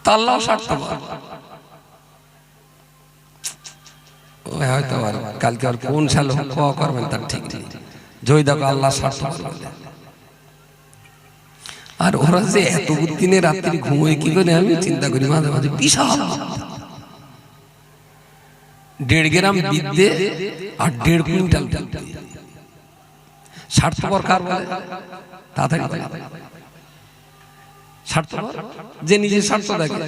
তা আল্লাহ স্বার্থপর। হয়তো আর কালকে আর কোন সালে করবেন তার ঠিক নেই, জয় দেখো আল্লাহ স্বার্থপর বলে। আর ওরা যে এত দিনে রাত্রি ঘুমোয় কি করে আমি চিন্তা করি মাঝে মাঝে। বিশাল 1.5 গ্রাম বিদ্যে আর 1.5 কুইন্টাল স্বার্থপর কার বলে? তাড়াতাড়ি স্বার্থপর যে নিজের স্বার্থ দেখে,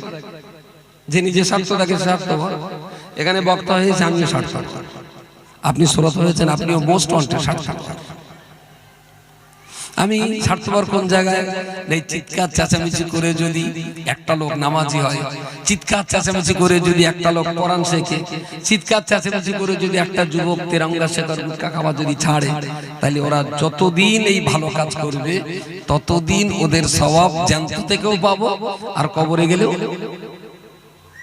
যে নিজের স্বার্থ দেখে স্বার্থপর। এখানে বক্তা হয়েছে আমিও স্বার্থপর, আপনি শ্রোতা হয়েছেন আপনিও মোস্ট ওয়ান্টেড স্বার্থপর। আমি স্বার্থপর কোন জায়গায়? চিৎকার চেঁচামেচি করে যদি একটা লোক নামাজি হয়, চিৎকার চেঁচামেচি করে যদি একটা লোক কোরআন শেখে, চিৎকার চেঁচামেচি করে যদি একটা যুবক তেরঙ্গা শেখার গুটকা খাওয়া যদি ছাড়ে, তাহলে ওরা যতদিন এই ভালো কাজ করবে ততদিন ওদের সওয়াব জ্যান্ত থেকেও পাবো আর কবরে গেলেও।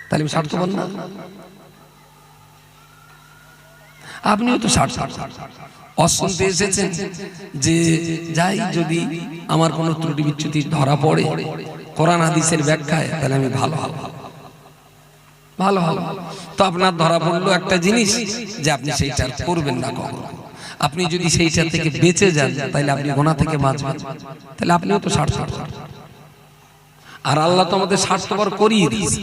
তাহলে আমি স্বার্থপর না? আপনিও তো স্বার্থপর। অশুনতে এসেছেন যে যাই যদি আমার কোনো ত্রুটি বিচ্যুতি ধরা পড়ে কোরআন হাদিসের ব্যাখ্যায়, তাহলে আমি ভালো ভালো ভালো। তো আপনার ধরা পড়লো একটা জিনিস যে আপনি সেইটা করবেন না কখনো। আপনি যদি সেইটা থেকে বেঁচে যান তাহলে আপনি গুনাহ থেকে বাঁচবেন, তাহলে আপনিও তো স্বার্থপর। আর আল্লাহ তো আমাদের স্বার্থপর করিয়ে দিয়েছে।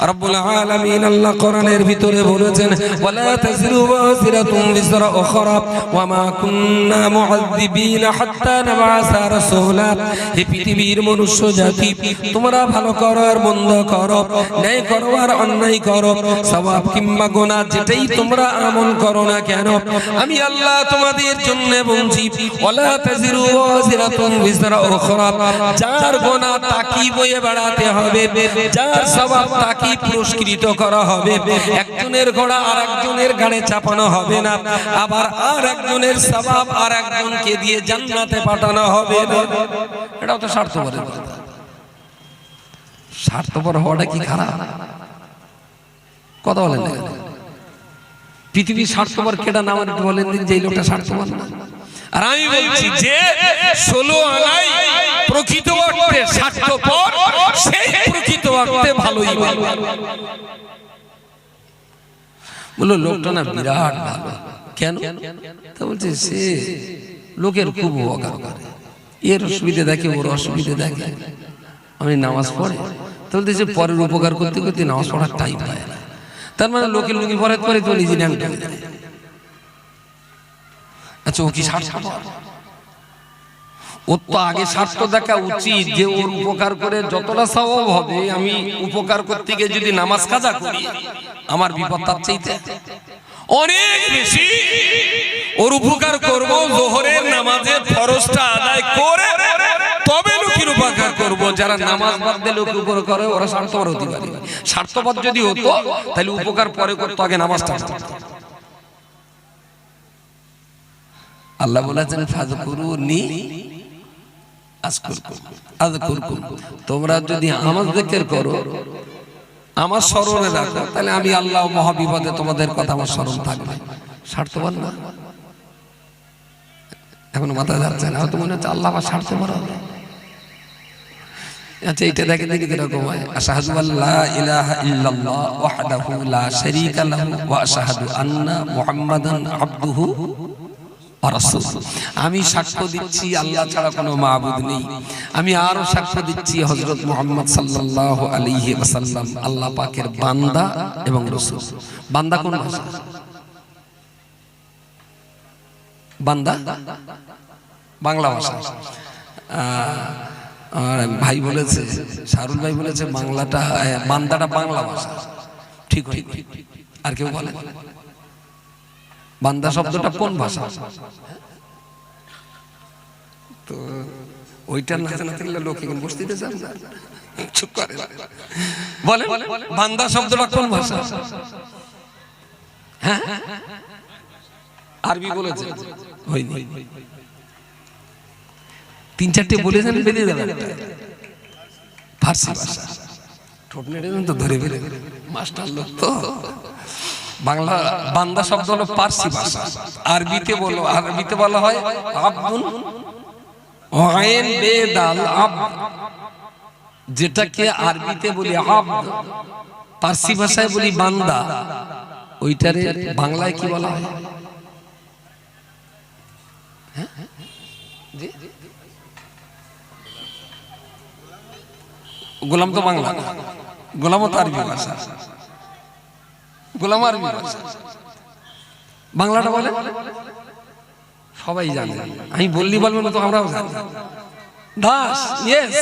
রব্বুল আলামিন আল্লাহ কোরআনের ভিতরে বলেছেন ওয়ালা তাযিরু ওয়াজিরাতুন বিজরা উখরা ওয়া মা কুননা মুআযযিবিনা হাত্তা নাবআসা রাসূলা। হে পৃথিবীর মনুষ্য জাতি, তোমরা ভালো করো আর মন্দ করো, ন্যায় করো আর অন্যায় করো, সওয়াব কিংবা গুনাহ যেটাই তোমরা আমল করো না কেন, আমি আল্লাহ তোমাদের জন্য বলছি ওয়ালা তাযিরু ওয়াজিরাতুন বিজরা উখরা। যার গুনাহ তাকি বয়ে বেড়াতে হবে, যার সওয়াব তাকি পুরস্কৃত করা হবে। একজনের ঘোড়া আর একজনের ঘাড়ে চাপানো হবে না, আবার আর একজনের সওয়াব আর একজনকে দিয়ে জান্নাতে পাঠানো হবে না। এটাও তো স্বার্থপরের কথা। স্বার্থপর হওয়াটা কি খারাপ? কথা বলেন না? পৃথিবীর স্বার্থপর কেটা নাম একটু বলেন দিন যে এই লোকটা স্বার্থপর না। আর আমি বলছি যে 16 আনাই প্রকৃত অর্থে স্বার্থপর, সেই প্রকৃত অর্থে ভালোই বলো। লোকটা না বিরাট ভালো। কেন? তা বলছে সে লোকের খুব উপকার করে, এর অসুবিধা দেখে ওর অসুবিধা দেখে, আমি নামাজ পড়ে তো বলতেছে পরের উপকার করতে করতে নামাজ পড়ার টাইম পায় না। তার মানে লোকের লুঙ্গি পরে করে তো নিজে ন্যাংটা হয়ে যায়। আচ্ছা ও কি স্বার্থপর? ওর তো আগে স্বার্থ দেখা উচিত যে ওর উপকার করে যতটা সওয়াব হবে, আমি উপকার করতে গিয়ে যদি নামাজ কাজা করি আমার বিপদ তার চাইতে অনেক বেশি। ওর উপকার করব যোহরের নামাজে ফরজটা আদায় করে তবে লোকের উপকার করব। যারা নামাজ বাদ দিয়ে লোকের উপকার করে ওরা স্বার্থপর হতে পারে। স্বার্থপর যদি হতো তাহলে উপকার পরে করতো, আগে নামাজটা করতো। আল্লাহ বলেছেন ফাযকুরুনি আযকুরকুম। তোমরা যদি আমার জিকির করো, আমার স্মরণে রাখো, তাহলে আমি আল্লাহ মহাবিপদে তোমাদের কথা আমার স্মরণ থাকবে। স্বার্থপর না? এখন মাথা যাচ্ছে না, হয়তো মনে হচ্ছে আল্লাহ আমার স্বার্থপর হবে। আচ্ছা এইটা দেখে দেখি কিরকম হয়। আশহাদু আল্লা ইলাহা ইল্লাল্লাহ ওয়াহদাহু লা শারীকা লাহু ওয়া আশহাদু আন্না মুহাম্মাদান আবদুহু ওয়া রাসূলুহু। আমি সাক্ষ্য দিচ্ছি আল্লাহ ছাড়া কোনো মাবুদ নেই। আমি আরো সাক্ষ্য দিচ্ছি হযরত মুহাম্মদ সাল্লাল্লাহু আলাইহি ওয়াসাল্লাম আল্লাহ পাকের বান্দা এবং রাসূল। বান্দা কোন ভাষা? বান্দা বাংলা ভাষা। আর ভাই বলেছে, শাহরুল ভাই বলেছে বাংলাটা বান্দাটা বাংলা ভাষা। ঠিক হয়। আর কেউ বলে বান্দা শব্দটা কোন ভাষা? তো ওইটা না জানা থাকলে লোক এখন বসতে চান না, চুপ করে বলে বান্দা শব্দটা কোন ভাষা? হ্যাঁ আরবি বলেছে, হয়নি। 3-4টে বলে যান, বেরিয়ে যাবে ফার্সি ভাষা। ঠোঁট নেড়ে তো ধরে ফেলে মাস্টার লোক তো। বাংলা বান্দা শব্দ হলো পার্সি ভাষা। আরবিতে বলা হয় আবদুন আইন বে দাল আব, যেটাকে আরবিতে বলি আবদ, পার্সি ভাষায় বলি বান্দা, ওইটারে বাংলায় কি বলা হয়? গোলাম তো বাংলা, গোলামও তো আরবি ভাষা, গোলাম আরবি ভাষা। বাংলাটা বলে সবাই জানে, আমি বললি বলবো না তো আমরাও জানি। দাস, ইয়েস।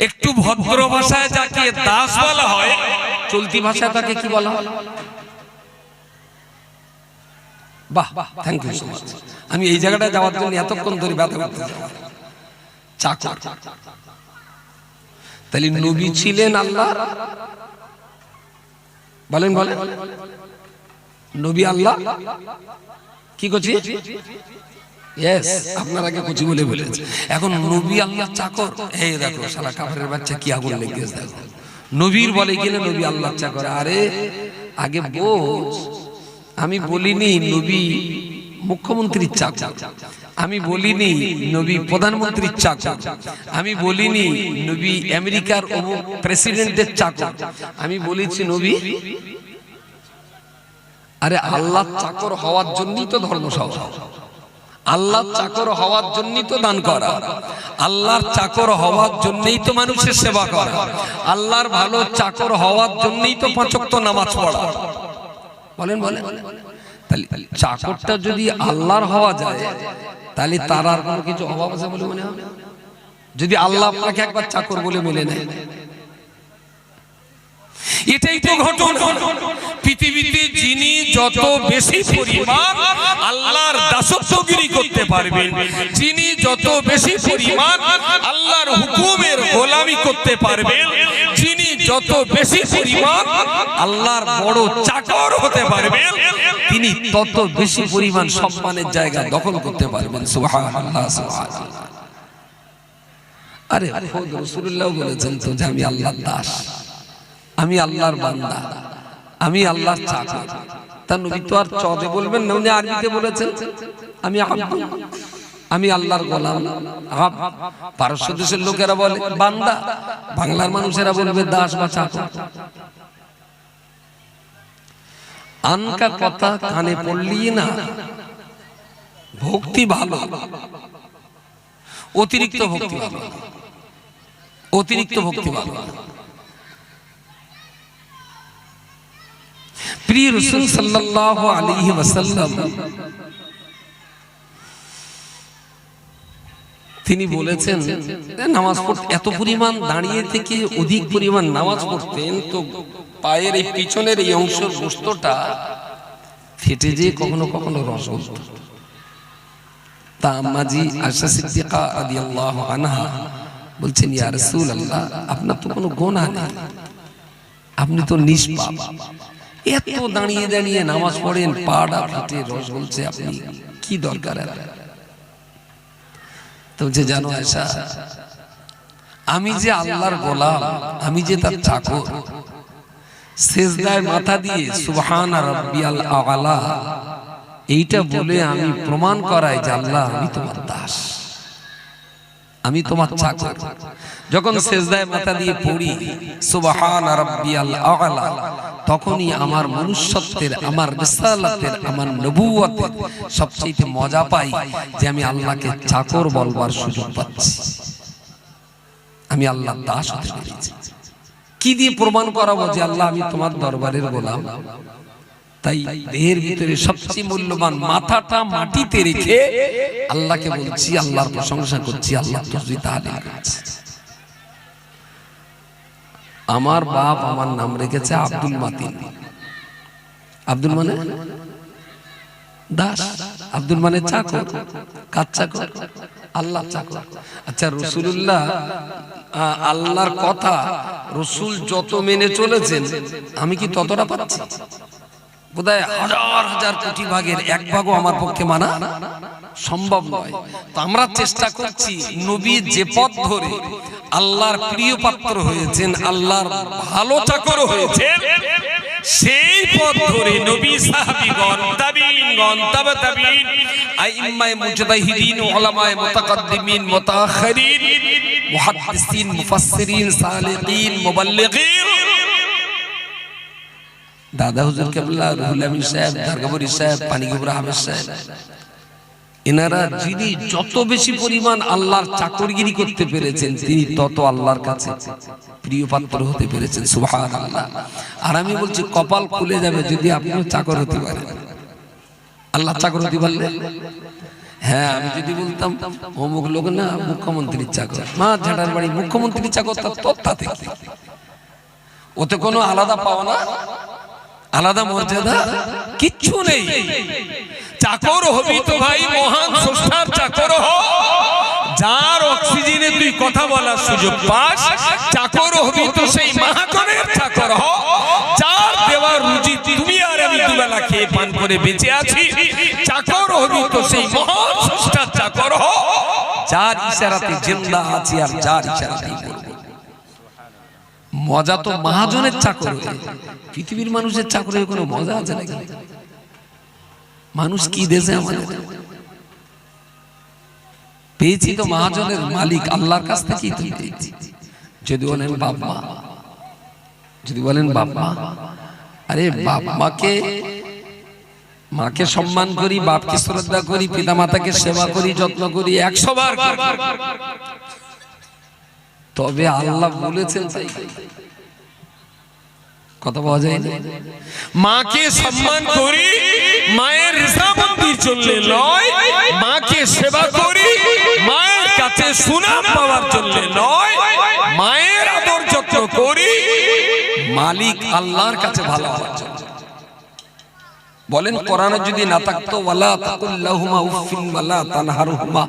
একটু ভদ্র ভাষায় যাকে দাস বলা হয়, চলতি ভাষায় তাকে কি বলা হয়? বাহ, থ্যাংক ইউ সো মাচ। আমি এই জায়গাটা যাওয়ার জন্য এতক্ষণ ধরে ব্যথা করতে চাকর। তাহলে নবী ছিলেন আল্লাহ, বলেন বলেন, নবী আল্লাহ কি করছি? ইয়েস, আপনার আগে কুচি বলে বলেছে। এখন নবী আল্লাহ চাকর, এই দেখো শালা কাফেরের বাচ্চা কি আগুন লেগেছে দেখো। নবীর বলে কিনা নবী আল্লাহ চাকর। আরে আগে বোঝ, আমি বলিনি নবী মুখ্যমন্ত্রীর চাকর, আমি বলিনি নবী প্রধানমন্ত্রীর চাকর, আমি বলিনি নবী আমেরিকার প্রেসিডেন্টের চাকর, আমি বলেছি নবী। আরে আল্লাহ চাকর হওয়ার জন্যই তো ধর্মসভা, আল্লাহ চাকর হওয়ার জন্যই তো দান করা, আল্লাহর চাকর হওয়ার জন্যই তো মানুষের সেবা করা, আল্লাহর ভালো চাকর হওয়ার জন্যই তো 5 ওয়াক্ত নামাজ পড়া। বলেন বলেন। তাহলে চাকরটা যদি আল্লাহর হওয়া যায়, তাহলে তার আর কোনো কিছু অভাব আছে বলে মনে হয়? যদি আল্লাহ আপনাকে একবার চাকর বলে মেনে নেয়, এটাই তো ঘটনা। পৃথিবীতে যিনি যত বেশি পরিমাণ আল্লাহর দাসত্বগিরি করতে পারবেন, যিনি যত বেশি পরিমাণ আল্লাহর হুকুমের গোলামি করতে পারবেন, যিনি যত বেশি পরিমাণ আল্লাহর বড় চাকর হতে পারবেন, তিনি তত বেশি পরিমাণ সম্মানের জায়গা দখল করতে পারবেন। সুবহানাল্লাহ, সুবহানাল্লাহ। আরে খোদ রাসূলুল্লাহ বলেছেন তো যে আমি আল্লাহর দাস, আমি আল্লাহর বান্দা, আমি আল্লাহর চাকর। তার নবী তো আর চদে বলবেন না, উনি আরবিতে বলেছেন আমি আব্দ, আমি আল্লাহর গোলাম। পারস্য দেশের লোকেরা বলে বান্দা, বাংলার মানুষেরা বলবে দাস বা চাকর। আনকা কথা কানে পড়লি না, ভক্তি ভালো, অতিরিক্ত ভক্তি ভালো, অতিরিক্ত ভক্তি ভালো। প্রিয় রাসূল সাল্লাল্লাহু আলাইহি ওয়াসাল্লাম তিনি বলেছেন নামাজ পড়তে এত পরিমাণ দাঁড়িয়ে থেকে অধিক পরিমাণ নামাজ পড়তেন, তো পায়ের এই পিছনের এই অংশের গোশতটা ফেটে যে কখনো কখনো রস হতো। তা আম্মাজি আয়েশা সিদ্দিকা রাদিয়াল্লাহু আনহা বলছেন, ইয়া রাসূলুল্লাহ, আপনার তো কোনো গুনাহ নেই, আপনি তো নিষ্পাপ, এত দাঁড়িয়ে দাঁড়িয়ে নামাজ পড়েন, পাড়া ফেটে রস বলছে, আপনি কি দরকার? তো যে জানো আয়েশা, আমি যে আল্লাহর গোলাম, আমি যে তার চাকর, সিজদায় মাথা দিয়ে সুবহান রাব্বিয়াল আ'লা এইটা বলে আমি প্রমাণ করাই যে আল্লাহ আমি তোমার দাস, আমি তোমার চাকর। যখন সিজদায় মাথা দিয়ে পড়ি সুবহান রাব্বিয়াল আ'লা, তখনই আমার মনুষ্যত্বের, আমার রিসালাতের, আমার নবুয়তের সবচেয়ে মজা পাই যে আমি আল্লাহকে চাকর বলবার সুযোগ পাচ্ছি, আমি আল্লাহর দাস হতে পেরেছি। কি দিয়ে প্রমাণ করাবো যে আল্লাহ আমি তোমার দরবারের গোলাম? তাই দেহের ভিতরে সবচেয়ে মূল্যবান মাথাটা মাটিতে রেখে আল্লাহকে বলছি, আল্লাহর প্রশংসা করছি, আল্লাহ তাসবিহ তাহলিল করছি। আমার বাপ আমার নাম রেখেছে আব্দুল মাতিন। আব্দুল মানে দাস, আব্দুল মানে চাকর। কার চাকর? আল্লাহর চাকর। আচ্ছা, রাসূলুল্লাহ আল্লাহর কথা রাসূল যত মেনে চলেছেন, আমি কি ততটা পাচ্ছি? বোধহয় হাজার হাজার কোটি ভাগের 1 ভাগও আমার পক্ষে মানা সম্ভব নয়। তো আমরা চেষ্টা করছি নবী যে পথ ধরে আল্লাহর প্রিয় পাত্র হয়েছেন, আল্লাহর ভালো চাকর হয়েছেন, সেই পথ ধরে নবী সাহাবীগণ তাবিঈনগণ তাবা তাবিঈন আইম্মায়ে মুজতাহিদিন উলামায়ে মুতাকাদ্দিমিন মুতাআখিরিন মুহাদ্দিসিন মুফাসসিরিন সালিকিন মুবাল্লিগিন দাদা হুজুর কেবলা রুহুল আমিন সাহেব দরগাপুরি সাহেব পানিগোবরা হাফেজ সাহেব এনারা যিনি যত বেশি পরিমাণ আল্লাহর চাকরগিরি করতে পেরেছেন তিনি তত আল্লাহর কাছে প্রিয় পাত্র হতে পেরেছেন সুবহানাল্লাহ। আর আমি বলছি কপাল খুলে যাবে যদি আপনিও চাকর হতে পারেন। আল্লাহ চাকর হতে পারলে, হ্যাঁ আমি যদি বলতাম অমুক লোক না মুখ্যমন্ত্রীর চাকর, মা ঝাটার বাড়ি মুখ্যমন্ত্রীর চাকর, তাতে ওতে কোনো আলাদা পাওয়া না, আলাদা মর্যাদা কিচ্ছু নেই। চাকর হবি তো ভাই মহান স্রষ্টার চাকর হ, যার অক্সিজেনে তুই কথা বলার সুযোগ পাস। চাকর হবি তো সেই মহাজনের চাকর হ, যার দেওয়ার রুজি তুমি আর আমি দুবেলা খেয়ে পান করে বেঁচে আছি। চাকর হবি তো সেই মহান স্রষ্টার চাকর হ, যার ইশারাতে জিন্দা আছি আর যার ইশারাতেই মরব। মজা তো মহাজনের চাকর হয়ে, পৃথিবীর মানুষের চাকর হয়ে কোনো মজা আছে নাকি? মানুষ কি দেশে আমাদের পেয়েছি তো মহাজনের মালিক আল্লাহর কাছ থেকেই তো পেয়েছি। যদি বলেন বাপ মা, যদি বলেন বাপ মা, আরে বাপ মাকে সম্মান করি, বাপকে শ্রদ্ধা করি, পিতা মাতাকে সেবা করি, যত্ন করি 100 বার, তবে আল্লাহ বলেছেন তাই কথা পাওয়া যায় না। মাকে সম্মান করি মায়ের রিসামন্দি চললে নয়, মাকে সেবা করি মায়ের কাছে সুনাম পাওয়ার জন্য নয়, মায়ের আদর যত্ন করি মালিক আল্লাহর কাছে ভালো হওয়ার জন্য। বলেন কোরআনে যদি না থাকতো ওয়ালা তাকুল্লাহুমা উফিন ওয়ালা তানহারহুমা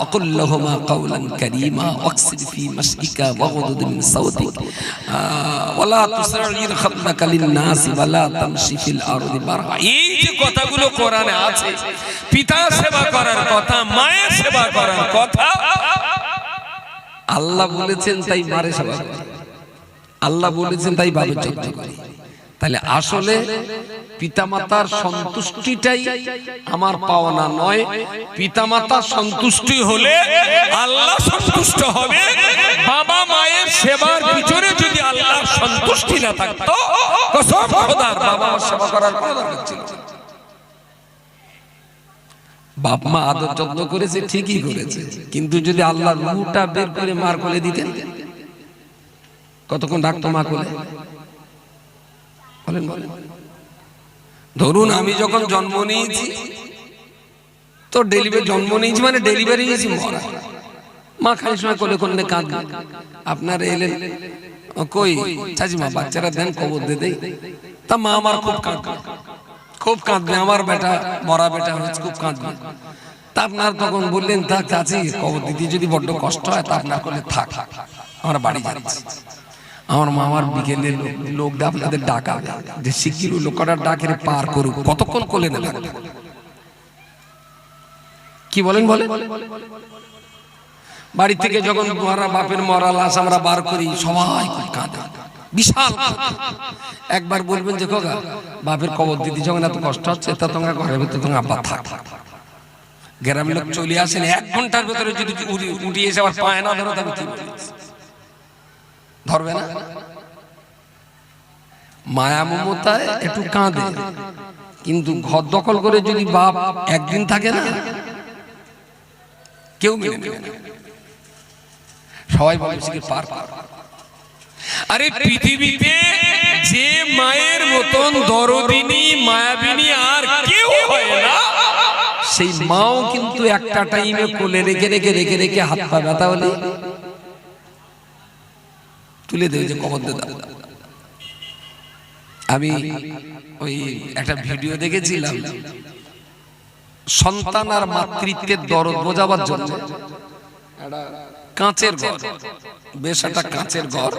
আকুল্লাহুমা কাওলান কারীমা ওয়াকসিদ ফি মাশইকা ওয়াগদুদ মিন সাওতিক ওয়ালা তুসরির খাদনাকা লিন-নাস ওয়ালা তামশি ফিল আরদি মারহা। এই যে কথাগুলো কোরআনে আছে, পিতা সেবা করার কথা, মায়ের সেবা করার কথা, আল্লাহ বলেছেন তাই মায়ের সেবা করি, আল্লাহ বলেছেন তাই বাবার যত্ন করি। তাহলে আসলে পিতামাতার সন্তুষ্টিটাই আমার পাওনা নয়, পিতামাতার সন্তুষ্টি হলে আল্লাহ সন্তুষ্ট হবে। বাবা মায়ের সেবার পিছনে যদি আল্লাহর সন্তুষ্টি না থাকতো কসম খোদার বাবা মার সেবা করার কোনো দরকার ছিল না। বাপ মা আদর যত্ন করেছে ঠিকই করেছে, কিন্তু যদি আল্লাহর রূহটা বের করে মার কোলে দিতেন কতক্ষণ ডাকতো মা কোলে? বলেন বলেন। ধরুন আমি যখন জন্ম নিয়েছি তো ডেলিভারি, জন্ম নিয়েছি মানে ডেলিভারি হয়েছি মরা, মা খালি সময় কোলে কোলে কাঁদবে। আপনারা এলেন কই চাচিমা বাচ্চারা দেন কবর দিয়ে দেই, তা মা আমার খুব কাঁদবে, খুব কাঁদবে, আমার বেটা মরা বেটা হয়েছে খুব কাঁদবে। তা আপনার তখন বললেন থাক চাচি কবর দিতে যদি বড্ড কষ্ট হয় তা আপনার কোলে থাক, আমরা বাড়ি যাচ্ছি। আমার মামার বিকেলে লোক আপনাদের ডাকাবে যে শিগগির লোকটার ডাকের পার করুক, কতক্ষণ কোলে না থাকবে? কি বলেন বলেন? বাড়ি থেকে যখন মরা বাপের মরা লাশ আমরা বার করি সবাই খুব কাঁদে, বিশাল। একবার বলবেন যে খোকা বাপের কবর দিতে যখন এত কষ্ট হচ্ছে তা তোমরা ঘরের ভিতরে তোমার আব্বা থাক। গ্রামের লোক চলে আসেন 1 ঘন্টার ভেতরে যদি উঠিয়ে এসে আবার পায় না ধরো তবে কি ধরবে না? মায়া মমতায় একটু কাঁদে, কিন্তু ঘর দখল করে যদি বাপ একদিন থাকে না কেউ মেনে নেবে না, সবাই বলে পার পার। আরে পৃথিবীতে যে মায়ের মতন দরদিনী মায়াবিনী আর কেউ হয় না, সেই মাও কিন্তু একটা টাইমে কোলে রেখে রেখে রেখে রেখে হাত পা ব্যথা হলে তুলে দেবে যে কবর দে দাও। আমি ওই একটা ভিডিও দেখেছিলাম, সন্তান আর মাতৃত্বের দরদ বোঝাবার জন্য একটা কাঁচের ঘর, বেশ একটা কাঁচের ঘর,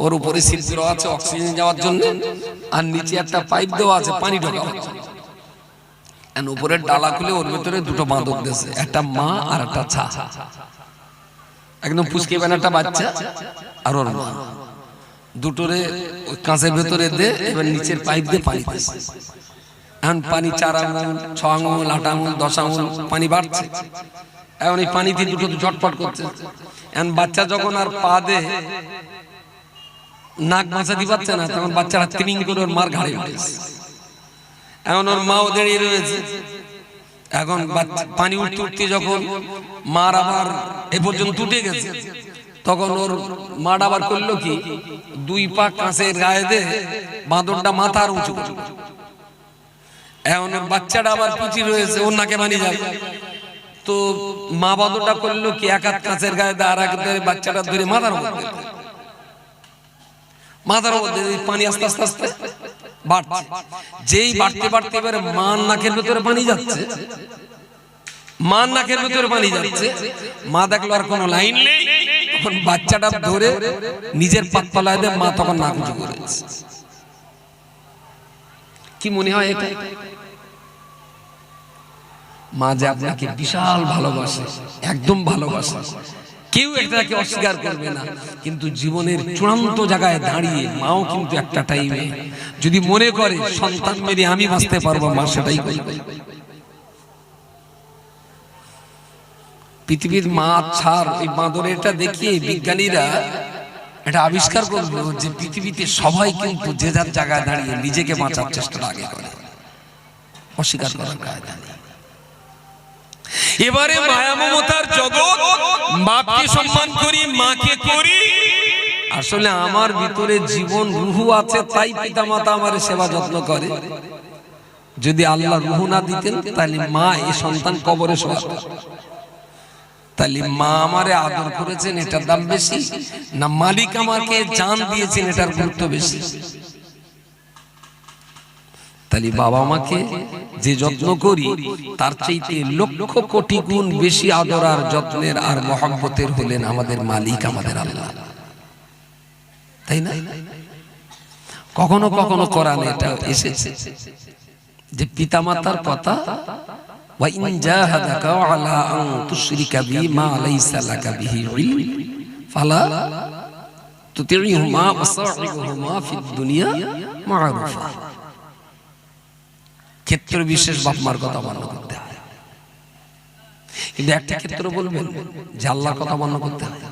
ওর উপরে ছিদ্র আছে অক্সিজেন যাওয়ার জন্য, আর নিচে একটা পাইপ দেওয়া আছে পানি ঢোকাবার জন্য। উপরের ডালা খুলে ওর ভেতরে দুটো বাঁদর দিয়েছে, একটা মা আর একটা ছা, একদম পুচকে বেনা একটা বাচ্চা আর ওর মা। দুটোরে ওই কাঁচের ভেতরে দে, এবার নিচের পাইপ দিয়ে পানি দিস। এখন পানি 4 আঙুল 6 আঙুল 8 আঙুল 10 আঙুল পানি বাড়ছে। এখন এই পানিতে দুটো ঝটপট করছে। এখন বাচ্চা যখন আর পা দে নাক বাঁচাতে পারছে না, তখন বাচ্চারা তিনিং করে ওর মার ঘাড়ে উঠেছে। এখন ওর মাও দাঁড়িয়ে রয়েছে। এখন পানি উঠতে উঠতে যখন মার আবার এ পর্যন্ত উঠে গেছে, তখন ওর মা আবার করলো কি, 2 পা কাঁচের গায়ে দে বাঁদরটা মাথার উঁচু করে। এখন বাচ্চাটা আবার পিছিয়ে রয়েছে, ওর নাকে পানি যায়। তো মা বাঁদরটা করলো কি, এক হাত কাঁচের গায়ে দে, আর এক হাতে বাচ্চাটা ধরে মাথার মধ্যে, মাথার মধ্যে পানি আস্তে আস্তে আস্তে বাড়ছে। যেই বাড়তে বাড়তে এবারে মার নাকের ভেতরে পানি যাচ্ছে, মার নাকের ভেতরে পানি যাচ্ছে। মা দেখলো আর কোনো লাইন নেই, তখন বাচ্চাটা ধরে নিজের পাত তলায় দিয়ে মা তখন নাক উঁচু করেছে। কি মনে হয় এটা? মা যে আপনাকে বিশাল ভালোবাসে, একদম ভালোবাসে, কেউ এটাকে অস্বীকার করবে না। কিন্তু জীবনের চূড়ান্ত জায়গায় দাঁড়িয়ে মাও কিন্তু একটা টাইমে যদি মনে করে সন্তান মেরে আমি বাঁচতে পারবো, মা সেটাই করবে। পৃথিবীর মা ছাড় এই বাঁদরেরটা দেখিয়ে বিজ্ঞানীরা এটা আবিষ্কার করলো যে পৃথিবীতে সবাই কিন্তু যে যার জায়গায় দাঁড়িয়ে নিজেকে বাঁচার চেষ্টা আগে করে, অস্বীকার করার কায়দা নেই। এবারে মায়া মমতার জগৎ, বাপকে সম্মান করি, মাকে করি। আসলে আমার ভিতরে জীবন রুহু আছে, তাই পিতামাতা আমার সেবা যত্ন করে। যদি আল্লাহ রুহু না দিতেন তাহলে মা এই সন্তান কবরে শোয়াতো। তাহলে মা আমারে আদর করেছেন এটার দাম বেশি, না মালিক আমাকে জান দিয়েছেন এটার গুরুত্ব বেশি? তাহলে বাবা মাকে যে যত্ন করি তার চাইতে লক্ষ কোটি গুণ বেশি আদর আর যত্নের আর মহব্বতের হলেন আমাদের মালিক, আমাদের আল্লাহ, তাই না? কখনো কখনো কোরআনে এটা এসেছে যে পিতামাতার কথা, ওয়া ইন জাহাদাকা আলা আন তুশরিকা বি মা লাইসা লাকা বিহি ইলম ফালা তুতিউহুমা ওয়া সাহিবহুমা ফিদ দুনিয়া মা'রুফা। ক্ষেত্র বিশেষ বাপ মার কথা মান্য করতে হয়, কিন্তু একটা ক্ষেত্র বলবেন যে আল্লাহর কথা মান্য করতে হয়।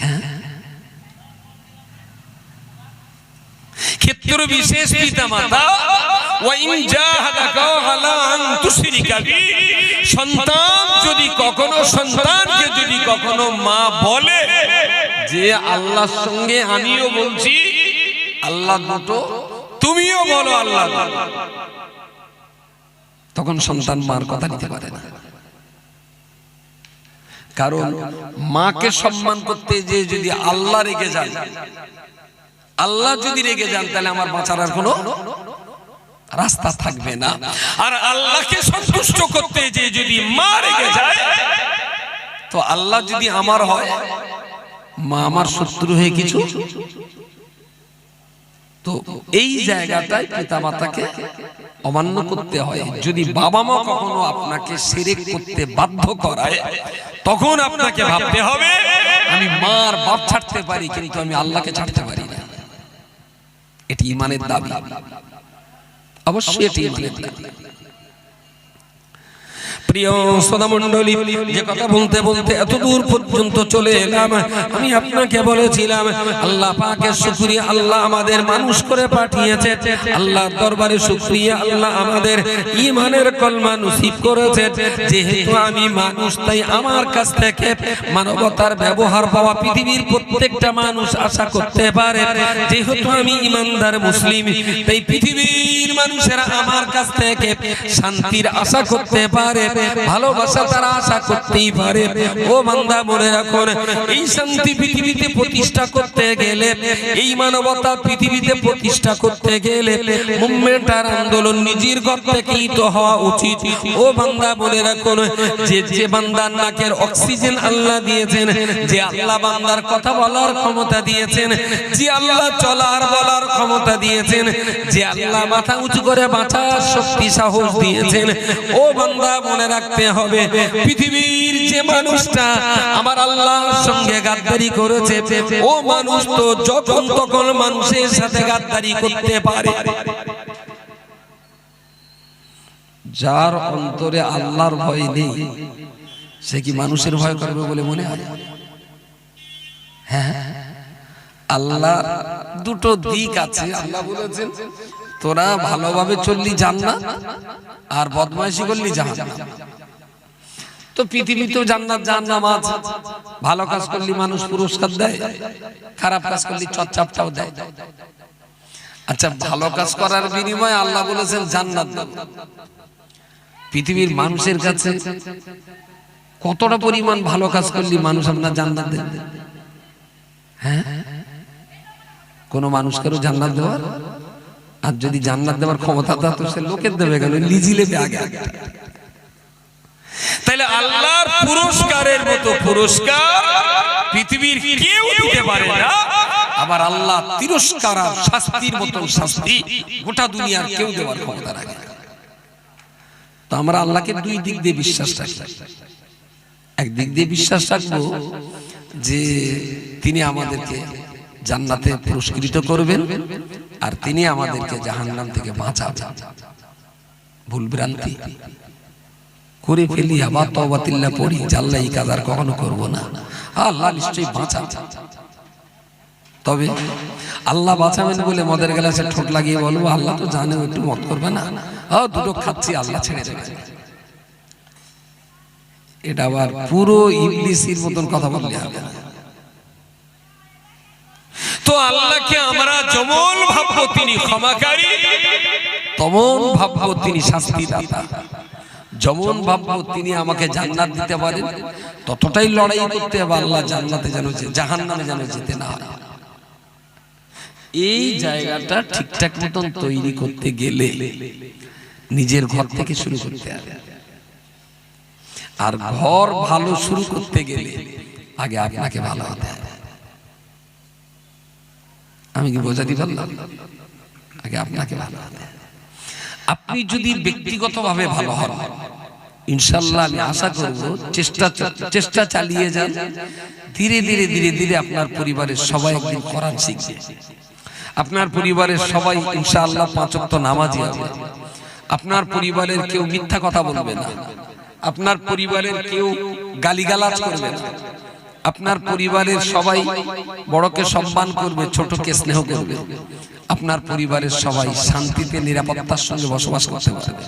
হ্যাঁ, ক্ষেত্র বিশেষ পিতামাতা, ওয়া ইন জাহাদাকা আলা আন তুশরিকা বি, সন্তান যদি কখনো সন্তানকে যদি কখনো মা বলে যে আল্লাহর সঙ্গে আমিও বলছি আল্লাহ দুটো, তুমিও বলো আল্লাহ, তখন সন্তান মার কথা নিতে পারে না। কারণ মাকে সম্মান করতে যে যদি আল্লাহ রেগে যান, আল্লাহ যদি রেগে যান, তাহলে আমার বাঁচার আর কোনো রাস্তা থাকবে না। আর আল্লাহকে সন্তুষ্ট করতে যে যদি মা রেগে যায়, তো আল্লাহ যদি আমার হয়, মা আমার শত্রু হয়ে কিছু। তো এই জায়গাটায় পিতামাতাকে অমান্য করতে হয়। যদি বাবা মা কখনো আপনাকে শিরক করতে বাধ্য করায়, তখন আপনাকে ভাবতে হবে আমি মার বাপ ছাড়তে পারি, কিন্তু আমি আল্লাহকে ছাড়তে পারি না। এটি ঈমানের দাবি, অবশ্যই এটি ঈমানের দাবি। প্রিয় শ্রোতা মণ্ডলী, যে কথা বলতে বলতে এত দূর পর্যন্ত চলে এলাম। আমি আপনাকে বলেছিলাম আল্লাহ পাকের শুকরিয়া, আল্লাহ আমাদের মানুষ করে পাঠিয়েছে। আল্লাহর দরবারে শুকরিয়া, আল্লাহ আমাদের ঈমানের কলমা নসিব করেছে। যেহেতু আমি মানুষ, তাই আমার কাছ থেকে মানবতার ব্যবহার পাওয়া পৃথিবীর প্রত্যেকটা মানুষ আশা করতে পারে। যেহেতু আমি ঈমানদার মুসলিম, তাই পৃথিবীর মানুষেরা আমার কাছ থেকে শান্তির আশা করতে পারে, ভালোবাসা তারা আশা করতেই পারে। ও বান্দা, মনে রাখুন, এই শান্তি পৃথিবীতে প্রতিষ্ঠা করতে গেলে, এই মানবতা পৃথিবীতে প্রতিষ্ঠা করতে গেলে মুভমেন্ট আর আন্দোলন নিজের ঘর থেকেই তো হওয়া উচিত। ও বান্দা, মনে রাখুন, যে বান্দার নাকের অক্সিজেন আল্লাহ দিয়েছেন, যে আল্লাহ বান্দার কথা বলার ক্ষমতা দিয়েছেন, যে আল্লাহ চলার বলার ক্ষমতা দিয়েছেন, যে আল্লাহ মাথা উঁচু করে বাঁচার শক্তি সাহস দিয়েছেন, ও বান্দা মনে রাখতে হবে পৃথিবীর যে মানুষটা আমার আল্লাহর সঙ্গে গাদ্দারি করেছে ও মানুষ তো যখন তখন মানুষের সাথে গাদ্দারি করতে পারে। যার অন্তরে আল্লাহর ভয় নেই সে কি মানুষের ভয় করবে বলে মনে হয়? হ্যাঁ, আল্লাহ দুটো দিক আছে। আল্লাহ বলেছেন তোরা ভালোভাবে চললি জান্নাত আর বদমাইশি করলি জাহান্নাম। তো পৃথিবীতেও জান্নাত জাহান্নাম আছে। ভালো কাজ করলি মানুষ পুরস্কার দেয়, খারাপ কাজ করলি চচ্চাপটাও দেয়। আচ্ছা, ভালো কাজ করার বিনিময়ে আল্লাহ বলেছেন জান্নাত দেব। পৃথিবীর মানুষের কাছে কতটা পরিমাণ ভালো কাজ করলি মানুষ আপনার জান্নাত দেবে? হ্যাঁ, কোন মানুষ কারো জান্নাত দেওয়ার? আর যদি জান্নাত দেওয়ার ক্ষমতা থাকতো সে লোকের দেবে কেন? নিজে লেবে আগে। তাহলে আল্লাহর পুরস্কারের মতো পুরস্কার পৃথিবীর কেউ দিতে পারে না। আবার আল্লাহ তিরস্কার আর শাস্তির মতো শাস্তি গোটা দুনিয়ার কেউ দেওয়ার ক্ষমতা রাখে না। তো আমরা আল্লাহকে দুই দিক দিয়ে বিশ্বাস রাখি। একদিক দিয়ে বিশ্বাস রাখবো যে তিনি আমাদেরকে জান্নাতে পুরস্কৃত করবেন আর তিনি আমাদেরকে জাহান্নাম থেকে বাঁচাবেন। ভুল ভ্রান্তি করে ফেলি আবার তওবাতিল্লাহ পড়ি, আল্লাহ এই কাজ আর কখনো করবো না, আল্লাহ নিশ্চয়ই বাঁচাবেন। তবে আল্লাহ বাঁচাবেন বলে মদের গ্লাসে ঠোঁট লাগিয়ে বলবো আল্লাহ তো জানে একটু মত করবে না, দুটো খাচ্ছি আল্লাহ ছেড়ে দেবে, এটা আবার পুরো ইবলিসের মতন কথা বললে হবে না। তো আল্লাহকে আমরা যেমন ভাববো তিনি ক্ষমাকারী, তেমন ভাববো তিনি শাস্তিদাতা। যেমন ভাববো তিনি আমাকে জান্নাত দিতে পারেন, ততটাই লড়াই করতে হবে আল্লাহ জান্নাতে যেন, জাহান্নামে যেন যেতে না হয়। এই জায়গাটা ঠিকঠাক মতন তৈরি করতে গেলে নিজের ঘর থেকে শুরু করতে হবে। আর ঘর ভালো শুরু করতে গেলে আগে আপনাকে ভালো হতে হবে। আমি কি বোঝাতে পারলাম? আগে আপনাকে ভালো হতে হবে। আপনি যদি ব্যক্তিগতভাবে ভালো হন, ইনশাআল্লাহ আমি আশা করব চেষ্টা চালিয়ে যান, ধীরে ধীরে ধীরে ধীরে আপনার পরিবারের সবাই একদিন কোরআন শিখবে। আপনার পরিবারের সবাই ইনশাআল্লাহ 5 ওয়াক্ত নামাজি হবে। আপনার পরিবারের কেউ মিথ্যা কথা বলবে না, আপনার পরিবারের কেউ গালিগালাজ করবে না, আপনার পরিবারের সবাই বড়কে সম্মান করবে, ছোটকে স্নেহ করবে। আপনার পরিবারের সবাই শান্তিতে নিরাপত্তার সঙ্গে বসবাস করতে পারবে,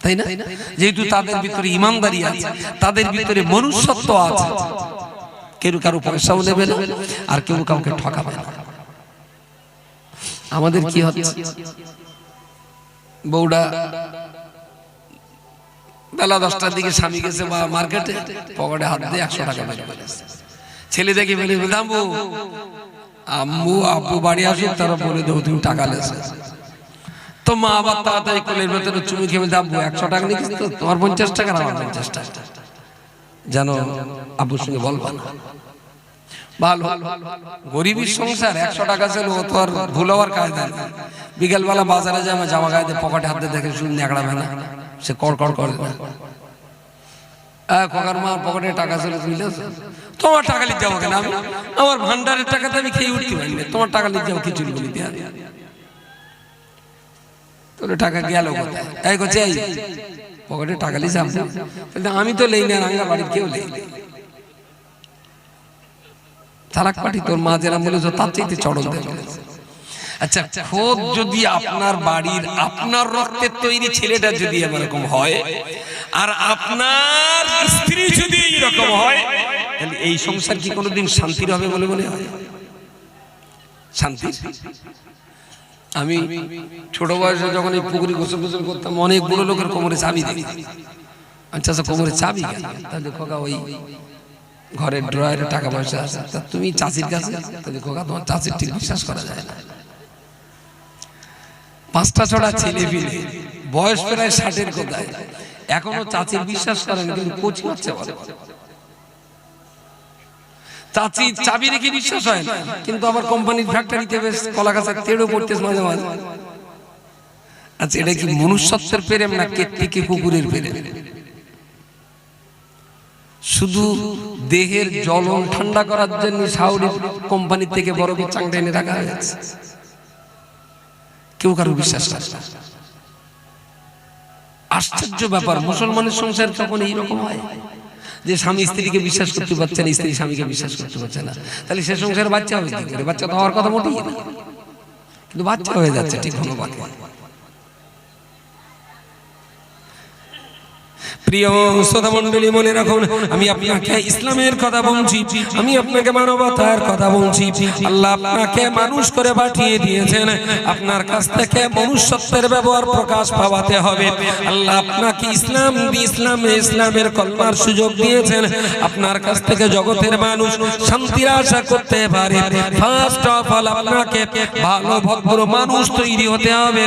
তাই না? যেহেতু তাদের ভিতরে ইমানদারি আছে, তাদের ভিতরে মনুষ্যত্ব আছে, কেউ কারো পয়সাও নেবে না আর কেউ কাউকে ঠকাবে না। আমাদের কি হচ্ছে, বউটা বেলা 10টার দিকে স্বামী গেছে বা মার্কেটে, পকেটে হাত দিয়ে 100 টাকা বের করেছে। ছেলে দেখে বলে দাম্বু আম্মু আব্বু বাড়ি আসুক, তারা বলে দেবো তুমি টাকা লেছে। তো মা আবার তাড়াতাড়ি কোলের ভেতরে চুমু খেয়ে দাম্বু 100 টাকা নিয়েছিস তো, তোমার 50 টাকা না আমার 50 টাকা, যেন আব্বুর সঙ্গে বলবা না। ভালো গরিবের সংসার, 100 টাকা ছিল তো আর ভুল হওয়ার কায়দা নেই। বিকেলবেলা বাজারে যায় আমার জামা গায়ে পকেটে হাতে দেখে শুনে ন্যাকড়া ভেনা, সে কড়কড় করে না। খোকার মা পকেটে টাকা ছিল, তোমার টাকা লিখতে যাবো কেন? আমার ভান্ডারের টাকাতে আমি খেয়ে উঠতে পারি না, তোমার টাকা লিখতে যাবো খিচুড়ি বলি দিয়ে। তোর টাকা গেল কোথায়? এই করছে এই পকেটে টাকা লিখে আমি তো লেই না, রাঙ্গা বাড়ির কেউ লেই না। তালাক পাটি তোর মা যেরকম বলেছ তার চাইতে চড়ক দেয়। আচ্ছা, খোদ যদি আপনার বাড়ির আপনার রক্তের তৈরি ছেলেটা যদি এরকম হয় আর আপনার স্ত্রী যদি এরকম হয়, তাহলে এই সংসার কি কোনোদিন শান্তির হবে বলে মনে হয়? শান্তি? আমি ছোট বয়সে যখন এই পুকুরে গোসল গোসল করতাম, অনেক বুড়ো লোকের কোমরে চাবি দিই। আচ্ছা কোমরে চাবি কেন? তাহলে খোকা ওই ঘরের ড্রয়ারে টাকা পয়সা আছে, তা তুমি চাচির কাছে, তাহলে খোকা তোমার চাচির ঠিক বিশ্বাস করা যায় না। 5টা 6টা ছেলে ফিরে বয়স প্রায় 60-এর কোথায়, এখনো চাচির বিশ্বাস করেন, কিন্তু কোচিং হচ্ছে বলে চাচি চাবি রেখে বিশ্বাস হয় না, কিন্তু আবার কোম্পানির ফ্যাক্টরিতে বেশ কলা গাছের তেড়ো পড়তেছে মাঝে মাঝে। আচ্ছা, এটা কি মনুষ্যত্বের প্রেম না কেতলিকে কুকুরের প্রেম? শুধু দেহের জ্বলন ঠান্ডা করার জন্য সাউদি কোম্পানি থেকে বরফের চাংটা এনে রাখা হয়েছে। কেউ কারো বিশ্বাস করে না। আশ্চর্য ব্যাপার, মুসলমানের সংসার তখন এইরকম হয় যে স্বামী স্ত্রীকে বিশ্বাস করতে পারছে না, স্ত্রী স্বামীকে বিশ্বাস করতে পারছে না। তাহলে সে সংসারে বাচ্চা হবে কি করে? বাচ্চা তো হওয়ার কথা মোটেই না, কিন্তু বাচ্চা হয়ে যাচ্ছে ঠিক কোনো বাকি। প্রিয় শ্রোতা মণ্ডলী, মনে রাখুন, আমি আপনাকে ইসলামের কথা বলছি, আমি আপনাকে মানবতার কথা বলছি। আল্লাহ আপনাকে মানুষ করে পাঠিয়ে দিয়েছেন, আপনার কাছ থেকে মনুষ্যত্বের ব্যবহার প্রকাশ পাওয়াতে হবে। আল্লাহ আপনাকে ইসলামের কলমার সুযোগ দিয়েছেন, আপনার কাছ থেকে জগতের মানুষ শান্তির আশা করতে পারে। ফার্স্ট অফ অল আপনাকে ভালো ভদ্র মানুষ তৈরি হতে হবে,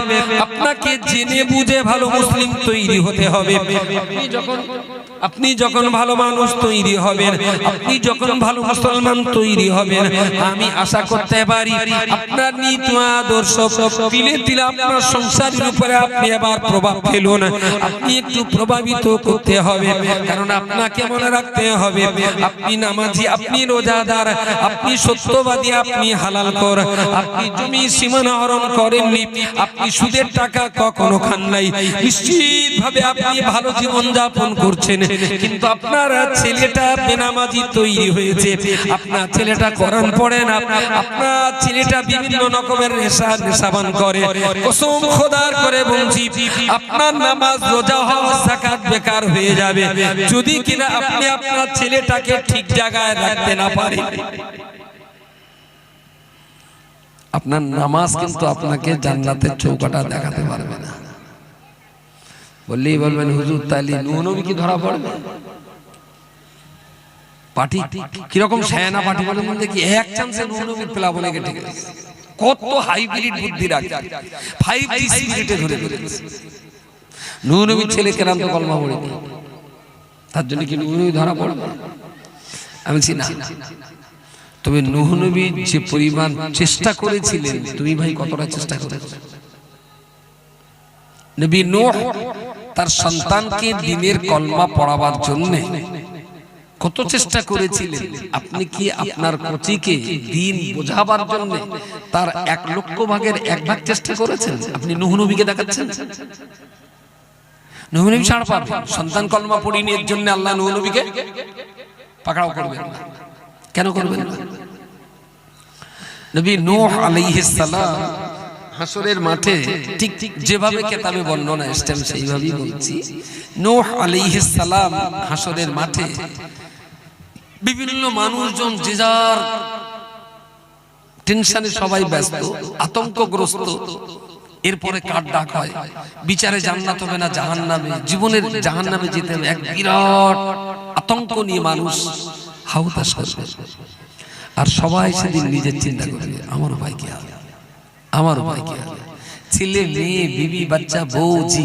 আপনাকে জেনে বুঝে ভালো মুসলিম তৈরি হতে হবে। আপনি যখন ভালো মানুষ তৈরি হবেন, আপনি যখন ভালো মুসলমান তৈরি হবেন, আমি আশা করতে পারি আপনার নীতি আদর্শ তিলে তিলে আপনার সংসারের উপরে আপনি আবার প্রভাব ফেলুন, আপনি একটু প্রভাবিত করতে হবে। কারণ আপনাকে মনে রাখতে হবে, আপনি নামাজি, আপনি রোজাদার, আপনি সত্যবাদী, আপনি হালাল কর, আপনি জমি সীমানা হরণ করেননি, আপনি সুদের টাকা কখনো খান নাই, নিশ্চিতভাবে আপনি ভালো জীবন যাপন করছেন। কিন্তু আপনার ছেলেটা বেনামাজি তৈরি হয়েছে, আপনার ছেলেটা কোরআন পড়ে না, আপনার ছেলেটা বিভিন্ন রকমের নেশাবান করে। কসম খোদার করে বলছি, আপনার নামাজ, রোজা, হজ, যাকাত বেকার হয়ে যাবে যদি কিনা আপনি আপনার ছেলেটাকে ঠিক জায়গায় রাখতে না পারেন। আপনার নামাজ কিন্তু আপনাকে জান্নাতের চৌকাটা দেখাতে পারবে না। বললেই বলবেন, হুজুর তাহলে নূহ নবী কি ধরা পড়বে? পার্টি কিরকম সায়ানা পার্টি বলে মধ্যে কি এক চান্সে নূহ নবীর প্লাবনে কেটে গেছে। কত হাইব্রিড বুদ্ধি রাখে, 5G স্পিরিটে ধরে ফেলেছে। নূহ নবীর ছেলে কেরাম তো কলমা পড়েনি, তার জন্য কি নূহ নবী ধরা পড়বে? আমি বলছি না। তবে নূহ নবী যে পরিমাণ চেষ্টা করেছিলেন, তুমি ভাই কতটা চেষ্টা করেছো? নবী নূহ তার সন্তানকে দ্বীনের কলমা পড়াবার জন্য কত চেষ্টা করেছিলেন। আপনি কি আপনার কচিকে দ্বীন বোঝাবার জন্য তার 1 লক্ষ ভাগের 1 ভাগ চেষ্টা করেছেন? আপনি নূহ নবীকে দেখাচ্ছেন। নূহ নবী ছাড় পাবেন, সন্তান কলমা পড়িনি এর জন্য আল্লাহ নূহ নবীকে পাকড়াও করবেন না। কেন করবেন না? নবী নূহ আলাইহিস সালাম হাসরের মাঠে ঠিক যেভাবে কিতাবে বর্ণনা এসেছে সেইভাবেই বলছি। নূহ আলাইহিস সালাম হাসরের মাঠে বিভিন্ন মানুষজন যে যার টেনশনে সবাই ব্যস্ত, আতঙ্কগ্রস্ত। এরপরে কার ডাক হয়, বিচারে জান্নাত হবে না জাহান্নামে, জীবনের জাহান্নামে যেতে হবে, এক বিরাট আতঙ্ক নিয়ে মানুষ হাউতাশ করবে। আর সবাই সেদিন নিজের চিন্তা করবে, আমার ভাই কি হবে, আমার ভাই কি হবে। ছেলে মেয়ে বিবি বাচ্চা বউ জি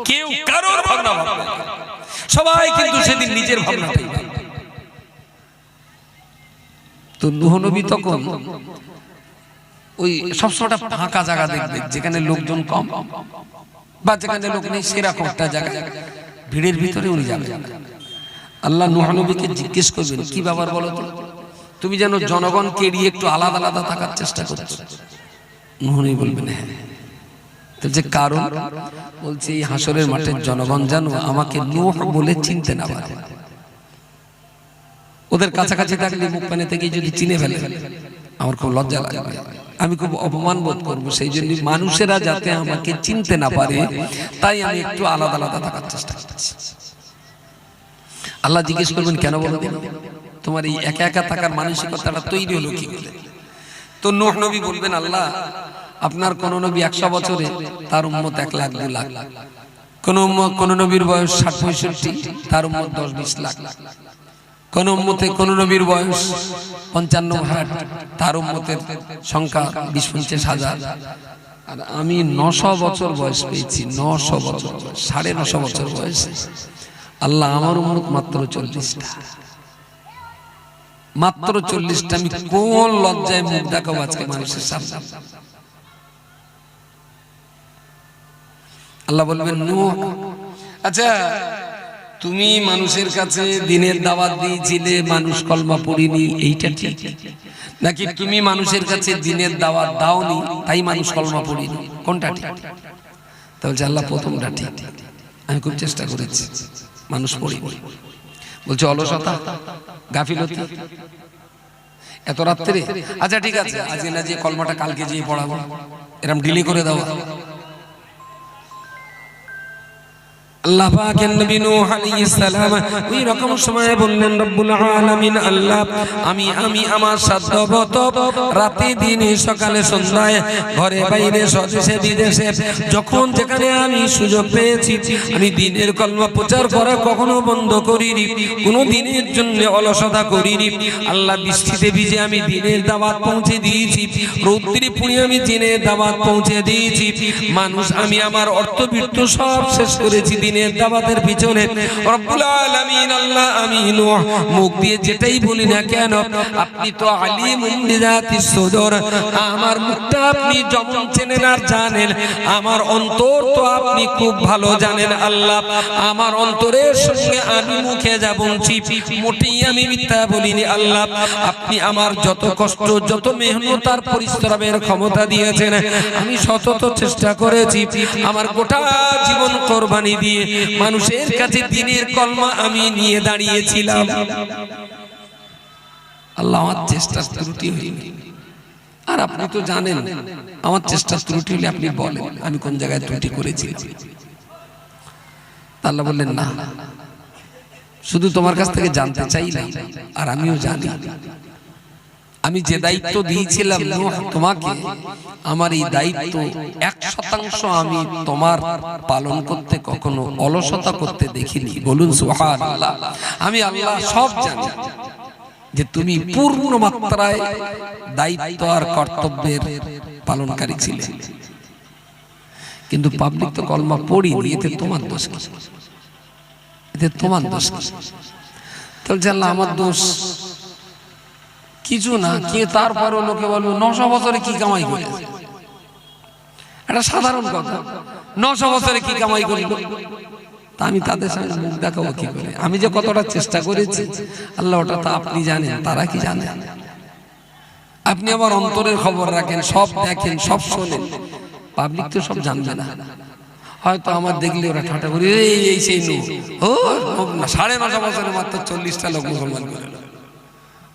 কেউ কারোর ভাবনা ভাববে, সবাই কিন্তু সেদিন নিজের ভাবনাটাই ভাববে। তো নূহ নবী তখন ওই সবসময়টা ফাঁকা জায়গা দেখবে, যেখানে লোকজন কম বা যেখানে লোক নেই, সেরকম একটা জায়গা, ভিড়ের ভিতরে উনি যাবেন। আল্লাহ নূহ নবীকে জিজ্ঞেস করবেন, কি ব্যাপার বলো তো, তুমি যেন জনগণকে এড়িয়ে একটু আলাদা আলাদা থাকার চেষ্টা করছো। নূহ নবী বলবেন, হ্যাঁ। তো যে কারণ বলছে, এই হাসরের মাঠের জনগণ জানো আমাকে নূহ বলে চিনতে না পারে। ওদের কাছাকাছি থাকলে মুখ পানে থেকে যদি চিনে ফেলে আমার খুব লজ্জা লাগবে, আমি খুব অপমান বোধ করবো। সেই জন্য মানুষেরা যাতে আমাকে চিনতে না পারে, তাই আমি একটু আলাদা আলাদা থাকার চেষ্টা করছি। আল্লাহ জিজ্ঞেস করবেন, কেন বলো দিন, তোমার এই একা একা থাকার মানসিকতাটা তৈরি হলো কি করে? তো নূহ নবী বলবেন, আল্লাহ আপনার কোন নবী 100 বছরে, তার উম্মত 1 লাখ 2 লাখ। কোন নবীর বয়স 60-65, তার উম্মত 10-20 লাখ। কোন নবীর বয়স 55-60, তার উম্মতের সংখ্যা 20-50 হাজার। আর আমি 900 বছর বয়স পেয়েছি, 900 বছর, 9.5 বছর বয়সে। আল্লাহ আমার উম্মত মাত্র 40টা, মাত্র 40টা। আমি কোন লজ্জায় মুখ দেখাবো আজকে মানুষের সামনে? আল্লাহ বলবেন নূহ, আচ্ছা তুমি মানুষের কাছে দিনের দাওয়াত দিয়েছিলে, মানুষ কলমা পড়েনি, এইটা ঠিক? নাকি তুমি মানুষের কাছে দিনের দাওয়াত দাওনি, তাই মানুষ কলমা পড়েনি? কোনটা ঠিক? তাহলে আল্লাহ প্রথমটা ঠিক, আমি খুব চেষ্টা করেছি, মানুষ পড়েনি। বলছে অলসতা, গাফিলতি, এত রাত্রে। আচ্ছা ঠিক আছে, আজকে না যে কলমাটা কালকে যেয়ে পড়াবো, এরকম ডিলে করে দাও। আল্লাহ পাকের নবী নূহ আলাইহিস সালাম ওই রকম সময় বললেন, রব্বুল আলামিন আল্লাহ, আমি আমার সাধ্যমতো রাতে দিনে সকালে সন্ধ্যায় ঘরে বাইরে স্বদেশে বিদেশে যখন যেখানে আমি সুযোগ পেয়েছি আমি দিনের কলমা প্রচার করা কখনো বন্ধ করিনি, কোনো দিনের জন্য অলসতা করিনি। আল্লাহ বৃষ্টিতে ভিজে আমি দিনের দাওয়াত পৌঁছে দিয়েছি, রৌদ্রে পুড়ে আমি দিনের দাওয়াত পৌঁছে দিয়েছি। মানুষ আমি আমার অর্থবিত্ত সব শেষ করেছি দিনের দাওয়াতের পিছনে। রব্বুল আলামিন আল্লাহ, আমি নূহ মুখ দিয়ে যেটাই বলি না কেন, আপনি তো আলিমুন বিযাতিস সুদূর, আমার মুখটা আপনি যেমন চেনেন আর জানেন, আমার অন্তর তো আপনি খুব ভালো জানেন। আল্লাহ, আমার অন্তরের সঙ্গে আমি মুখে যা বলছি মোটেই আমি মিথ্যা বলিনি। আল্লাহ, আপনি আমার যত কষ্ট, যত মেহনত আর পরিশ্রমের ক্ষমতা দিয়েছেন, আমি সতত চেষ্টা করেছি, আমার গোটা জীবন কোরবানি দিয়ে মানুষের কাছে দিনের কলমা আমি নিয়ে দাঁড়িয়েছিলাম। আল্লাহ, আমার চেষ্টার ত্রুটি হয়নি, আর আপনি তো জানেন আমার চেষ্টার ত্রুটি হলে আপনি বলেন আমি কোন জায়গায় ত্রুটি করেছি। আল্লাহ বললেন না, শুধু তোমার কাছ থেকে জানতে চাইলাম, আর আমিও জানি আমি যে দায়িত্ব দিয়েছিলাম তোমাকে, আমার এই দায়িত্ব 1% আমি তোমার পালন করতে কখনো অলসতা করতে দেখিনি। বলুন সুবহানাল্লাহ। আমি আল্লাহ সব জানি যে তুমি পূর্ণ মাত্রায় দায়িত্ব আর কর্তব্যের পালনকারী ছিলে, কিন্তু পাবলিক তো কলমা পড়ি, এতে তোমার দোষ কি? এতে তোমার দোষ কি? তাহলে আল্লাহ আমার দোষ কিছু না, কে তারপরও লোকে বলবে 900 বছরে কি কামাই করেছে। এটা সাধারণ কথা, 900 বছরে কি কামাই করলো, তা আমি তাদের সামনে মুখ দেখাবো কি করে? আমি যে কতটা চেষ্টা করেছি আল্লাহ ওটা তো আপনি জানেন, তারা কি জানে? আপনি আমার অন্তরের খবর রাখেন, সব দেখেন, সব শোনেন, পাবলিক তো সব জানবে না। হয়তো আমার দেখলে ওরা ঠাট্টা করে এই সেই নূহ, ও 9.5 বছরে মাত্র 40টা লোক মুসলমান করে।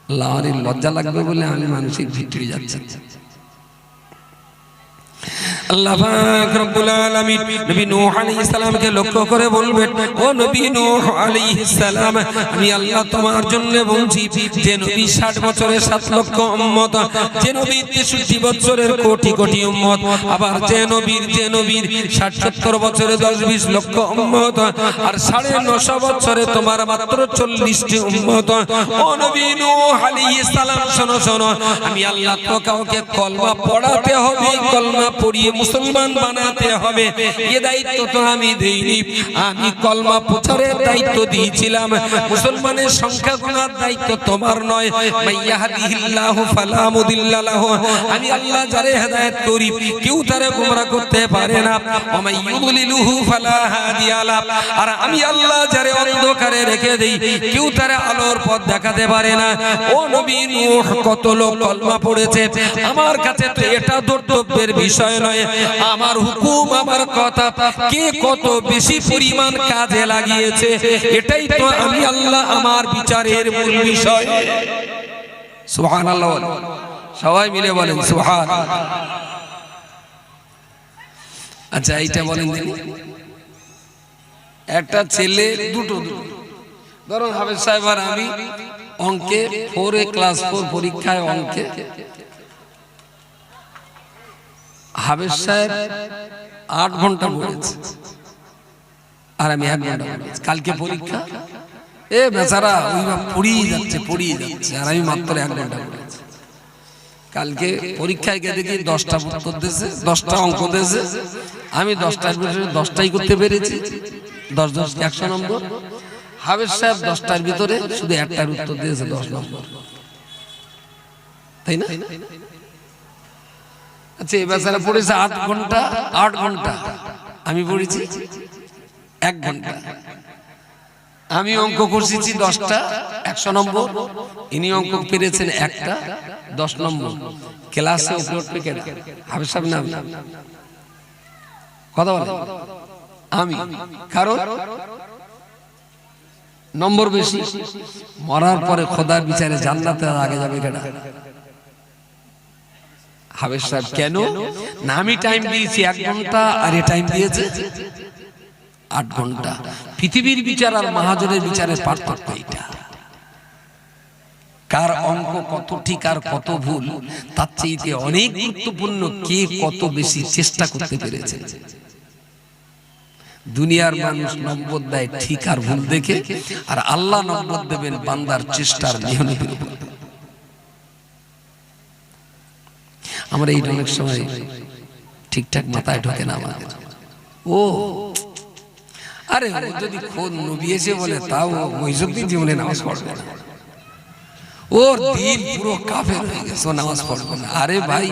আল্লাহর লজ্জা লাগবে বলে আমি মানসিক ভিতরে যাচ্ছি। আল্লাহ পাক রব্বুল আলামিন নবী নূহ আলাইহিস সালামকে লক্ষ্য করে বলবেন, ও নবী নূহ আলাইহিস সালাম, আমি আল্লাহ তোমার জন্য বলছি, যে নবী 60 বছরের 7 লক্ষ উম্মত, যে নবী 63 বছরের কোটি কোটি উম্মত, আবার যে নবীর 60-70 বছরে 10-20 লক্ষ উম্মত, আর 950 বছরে তোমার মাত্র 40টি উম্মত। ও নবী নূহ আলাইহিস সালাম, শোনো শোনো, আমি আল্লাহ তো কাউকে কলমা পড়াতে হবে, কলমা পড়িয়ে মুসলমান বানাতে হবে, এই দায়িত্ব তো আমি দেইনি। আমি কলমা প্রচারের দায়িত্ব দিয়েছিলাম, মুসলমানের সংখ্যা গুণার দায়িত্ব তোমার নয়। মাইয়াহদিহিল্লাহু ফালা মুদিল্লা লাহু, আমি আল্লাহ যারে হেদায়েত করি কেউ তারে গোমরাহ করতে পারে না। ওয়া মাইয়ুদলিলহু ফালা হাদিয়া লা, আর আমি আল্লাহ যারে অন্ধকারে রেখে দেই কেউ তারে আলোর পথ দেখাতে পারে না। ও নবী নূহ, কত লোক কলমা পড়েছে, আমার কাছে তো এটা দর্তব্যের বিষয় নয়। আমার হুকুম, আমার কথা কে কত বেশি পরিমাণ কাজে লাগিয়েছে, এটাই তো আমি আল্লাহ আমার বিচারের মূল বিষয়। সুবহানাল্লাহ, সবাই মিলে বলেন সুবহানাল্লাহ। আচ্ছা এইটা বলেন, একটা ছেলে দুটো, ধরুন হাফেজ সাহেব আর আমি অঙ্কে 4 ক্লাস 4 পরীক্ষায় অঙ্কে হাফেজ সাহেব 8 ঘন্টা পড়েছে আর আমি 1 ঘন্টা পড়েছি। কালকে পরীক্ষা, এ বেচারা ওইভাবে পড়িয়ে যাচ্ছে, আর আমি মাত্র 1 ঘন্টা পড়েছি। কালকে পরীক্ষায় গিয়ে দেখি 10টা উত্তর দিয়েছে, 10টা অঙ্ক দিয়েছে, আমি 10টার ভিতরে 10টাই করতে পেরেছি, 10 100 নম্বর। হাফেজ সাহেব 10টার ভিতরে শুধু একটার উত্তর দিয়েছে 10 নম্বর, তাই না? আচ্ছা, এই বেচারা পড়েছে 8 ঘন্টা, আমি পড়েছি 1 ঘন্টা। আমি অঙ্ক করছি 10টা 100 নম্বর, ইনি অঙ্ক পেরেছেন 1টা 10 নম্বর। ক্লাসে উপরে উঠবে কে? হাফেজ সাহেব না কথা বলে আমি, কারণ নম্বর বেশি। মরার পরে খোদার বিচারে জান্নাতে আগে যাবে কেডা? হাফেজ সাহেব। কেন না? আমি টাইম দিয়েছি 1 ঘন্টা, আর এ টাইম দিয়েছে 8 ঘন্টা। পৃথিবীর বিচার আর মহাজনের বিচারের পার্থক্য এটা। কার অঙ্ক কত ঠিক আর কত ভুল তার চেয়ে অনেক গুরুত্বপূর্ণ কে কত বেশি চেষ্টা করতে পেরেছে। দুনিয়ার মানুষ নম্বর দেয় ঠিক আর ভুল দেখে, আর আল্লাহ নম্বর দেবেন বান্দার চেষ্টার মেহনতের উপর। আমরা এই অনেক সময় ঠিকঠাক মাথায় ঢোকে না আমাদের। ও আরে ও যদি খোদ নবী এসে বলে তাও মহিজুদ্দিন জীবনে নামাজ পড়বে না, ওর দিল পুরো কাফের হয়ে গেছে, ও নামাজ পড়বে না। আরে ভাই,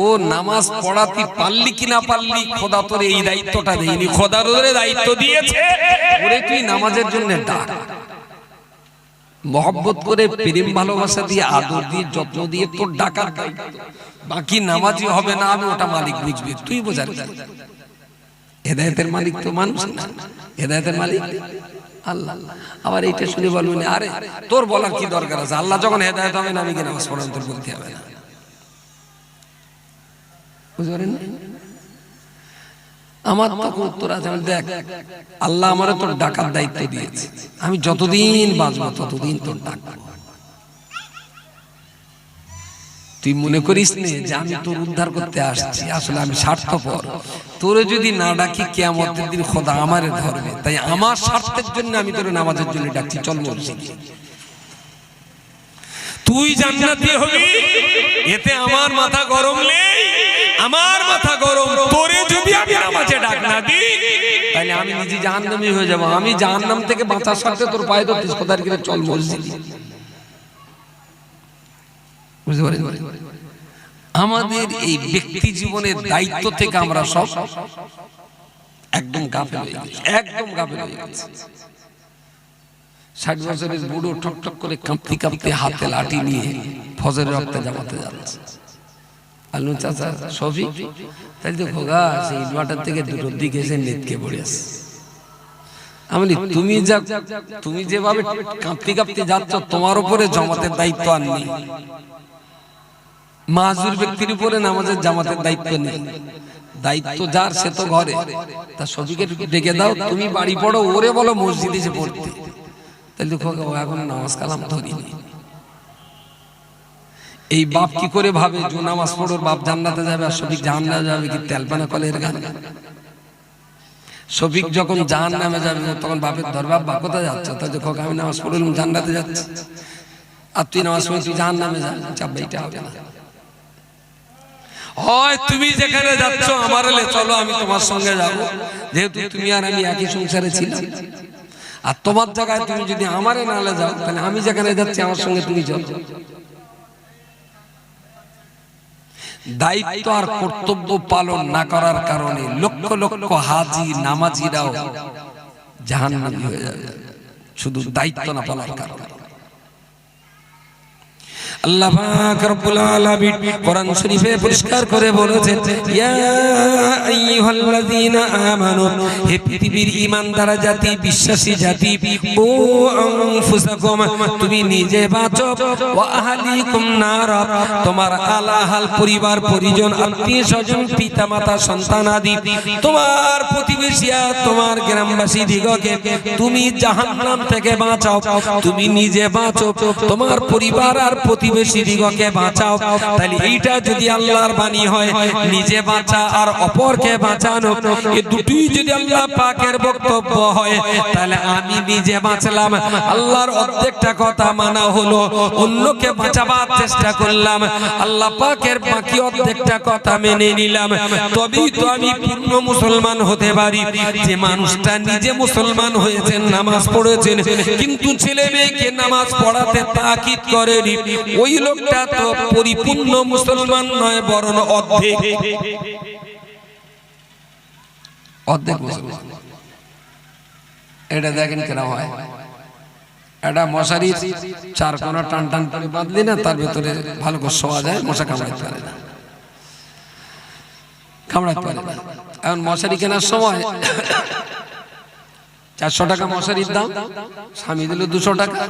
ও নামাজ পড়াতে পারলি কি না পারলি, খোদা তোর এই দায়িত্বটা দেয়নি, খোদা তোর দায়িত্ব দিয়েছে। ওরে তুই নামাজের জন্য ডাক, মহব্বত করে প্রেম ভালোবাসা দিয়ে আদর দিয়ে যত্ন দিয়ে তোর ডাকার দায়িত্ব। বাকি নামাজি হবে না আমি ওটা মালিক বুঝবে, তুই বোঝার। হেদায়েতের মালিক তো মানুষ না, হেদায়েতের মালিক আল্লাহ। আবার এইটা শুনে বলবেন আরে তোর বলার কি দরকার আছে, আল্লাহ যখন হেদায়েত হবে না আমি কি নামাজ পড়ান তোর বলতে হবে না? বুঝতে পারেন? আমার তো উত্তর আছে। আমি দেখ, আল্লাহ আমার তোর ডাকার দায়িত্ব দিয়েছে, আমি যতদিন বাঁচবো ততদিন তোর ডাকবো। তুই মনে করিস নে যে আমি তোর উদ্ধার করতে আসছি, আসলে আমি স্বার্থপর। তোরে যদি না ডাকি কিয়ামতের দিন খোদা আমারে ধরবে, তাই আমার স্বার্থের জন্য আমি তোরে নামাজের জন্য ডাকছি। চল মসজিদে, তুই জান্নাতি হবি, এতে আমার মাথা গরম নেই, আমার মাথা গরম। তোরে যদি আমি নামাজে ডাক না দিই তাহলে আমি নিজে জাহান্নামী হয়ে যাব। আমি জাহান্নাম থেকে বাঁচার স্বার্থে তোর পায়ে ধরতেছি, খোদার কিরে চল মসজিদে। বুঝতে পারি? আমাদের এই ব্যক্তি জীবনের দায়িত্ব থেকে আমরা সব একদম গাফেল হয়ে গেছি, একদম গাফেল হয়ে গেছি। 60 বছরের বুড়ো ঠক ঠক করে কাঁপতে কাঁপতে হাতে লাঠি নিয়ে ফজরের ওয়াক্তে জামাতে যাচ্ছে। আলু চাচা শফিক তাই তো খোগা সেই ইনভার্টার থেকে দুটোর দিকে এসে নেতকে পড়ে আছে। আমি তুমি যেভাবে কাঁপতে কাঁপতে যাচ্ছ তোমার উপরে জামাতের দায়িত্ব আর নেই, মাযুর ব্যক্তির উপরে নামাজের জামাতের দায়িত্ব নেই। দায়িত্ব যার সে তো ঘরে, তা শফিকে ডেকে দাও, তুমি বাড়ি পড়ো, ওরে বলো মসজিদে এসে পড়তে। তাহলে খোকা ও এখন নামাজ কালাম ধরিনি। এই বাপ কি করে ভাবে যে নামাজ পড়োর বাপ জান্নাতে যাবে আর শফিক জাহান্নামে যাবে? কি তেলপানা কলের গান? শফিক যখন জাহান্নামে যাবে তখন বাপের ধর, বাপ কোথায় যাচ্ছে? তাহলে খোকা আমি নামাজ পড়লাম জান্নাতে যাচ্ছি, আর তুই নামাজ পড়ে তুই জাহান্নামে যা, চাপ এইটা হবে না। হয় তুমি যেখানে যাচ্ছ আমার এলে চলো আমি তোমার সঙ্গে যাব, যেহেতু তুমি আর আমি একই সংসারে ছিলাম। আর তোমার জায়গায় তুমি যদি আমারে নালে যাও তাহলে আমি যেখানে যাচ্ছি আমার সঙ্গে তুমি চলো। দায়িত্ব আর কর্তব্য পালন না করার কারণে লক্ষ লক্ষ হাজি নামাজিরাও জাহান্নামী হয়ে যাবে, শুধু দায়িত্ব না পালনের কারণে। আল্লাহ পাক রব্বুল আলামিন কোরআন শরীফে পরিষ্কার করে বলেছেন, ইয়া আইয়ুহাল্লাযীনা আমানু, হে পৃথিবীর ঈমানদার জাতি, বিশ্বাসী জাতি, ও আনফুসাকুম, তুমি নিজে বাঁচো, ওয়া আহলিকুম নারা, তোমার আলাহাল পরিবার পরিজন আত্মীয় স্বজন পিতামাতা সন্তান আদি তোমার প্রতিবেশী তোমার গ্রামবাসী দিগকে তুমি জাহান্নাম থেকে বাঁচাও। তুমি নিজে বাঁচো, তোমার পরিবার আর বেশি দিগকে বাঁচাও। তাহলে এইটা যদি আল্লাহর বাণী হয়, নিজে বাঁচা আর অপরকে বাঁচানো, এই দুটোই যদি আল্লাহ পাকের বক্তব্য হয়, তাহলে আমি নিজে বাঁচলাম, আল্লাহর অর্ধেকটা কথা মানা হলো, অন্যকে বাঁচাবার চেষ্টা করলাম, আল্লাহ পাকের বাকি অর্ধেকটা কথা মেনে নিলাম, তবেই তো আমি পূর্ণ মুসলমান হতে পারি। যে মানুষটা নিজে মুসলমান হয়েছেন, নামাজ পড়েছেন, কিন্তু ছেলে মেয়েকে নামাজ পড়াতে তাকিদ করেনি, ওই লোকটা তো পরিপূর্ণ মুসলমান নয়, বরং অর্ধেক। অর্ধেক মুসলমান। এটা দেখেন কেন হয়, একটা মশারির চার কোনা টান টান করে বাঁধলি না, তার ভেতরে ভালো করে শোয়া যায়, মশা কামড়াতে পারে না, কামড়াতে পারে না। এখন মশারি কেনার সময় 400 টাকা মশারির দাম, স্বামী দিল 200 টাকা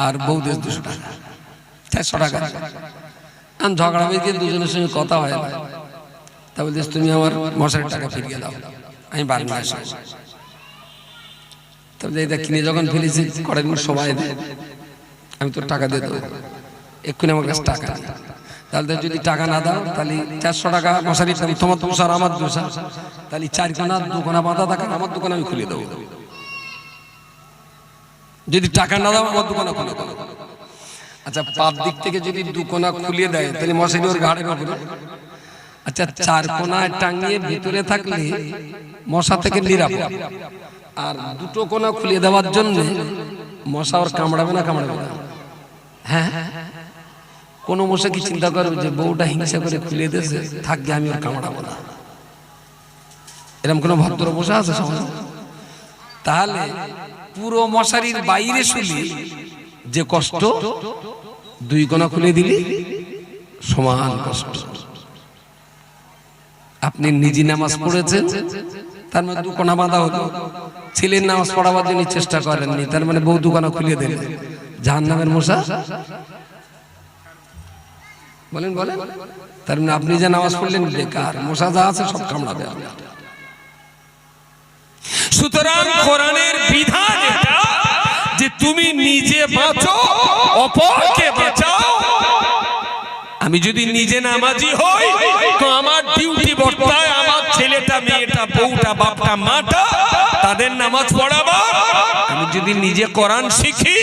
আর বউ দিল 200 টাকা, 400 টাকা। এখন ঝগড়া বেঁধে দুজনের সঙ্গে কথা হয় না, তা বলছিস তুমি আমার মশারির টাকা ফিরিয়ে দাও, আমি পারবো না। তবে এটা কিনে যখন ফেলেছি কড়াই সময় দেয়, আমি তোর টাকা দিয়ে দেবো, এক্ষুনি আমার কাছে টাকা নেই। তাহলে যদি টাকা না দাও তাহলে 400 টাকা মশারি, তোমার দোষ আর আমার দোষ, তাহলে 4 কোনা 2 কোনা বাঁধা থাকে, আমার দোকান আমি খুলে দেবো। যদি টাকা না দাও আমার দোকানে খুলে দেবো। আচ্ছা, পাপ দিক থেকে যদি 2 কোনা খুলিয়ে দেয় তাহলে মশারি ওর ঘাড়ের উপরে। আচ্ছা, 4 কোনায় টাঙিয়ে ভিতরে থাকলে মশা থেকে নিরাপদ, আর 2টো কোনা খুলিয়ে দেওয়ার জন্য মশা ওর কামড়াবে না, কামড়াবে না? হ্যাঁ, কোন মশা কি চিন্তা করবে যে বউটা হিংসা করে খুলিয়ে দিয়েছে, থাকবে আমি ওর কামড়াবো না? এরকম কোন ভদ্র মশা আছে সমাজে? তাহলে পুরো মশারির বাইরে শুলি যে কষ্ট, 2 কোনা খুলে দিলি সমান কষ্ট। আপনি নিজে নামাজ পড়েছেন, তার মানে 2 কোনা বাঁধা হলো, ছেলের নামাজ পড়াবার জন্য চেষ্টা করেননি, তার মানে বউ 2 কোনা খুলিয়ে দিলেন, জাহান্নামের মশা। বলেন বলেন, তার মানে আপনি যে নামাজ পড়লেন বেকার, মশা যা আছে সব কামড়াবে আপনার। সুতরাং কোরআনের বিধান এটা যে তুমি নিজে বাঁচো, অপরকে বাঁচাও। আমি যদি নিজে নামাজি হই তো আমার ডিউটি বর্তায় আমার ছেলেটা, মেয়েটা, বউটা, বাপটা, মাটা, তাদের নামাজ পড়াবো। আমি যদি নিজে কোরআন শিখি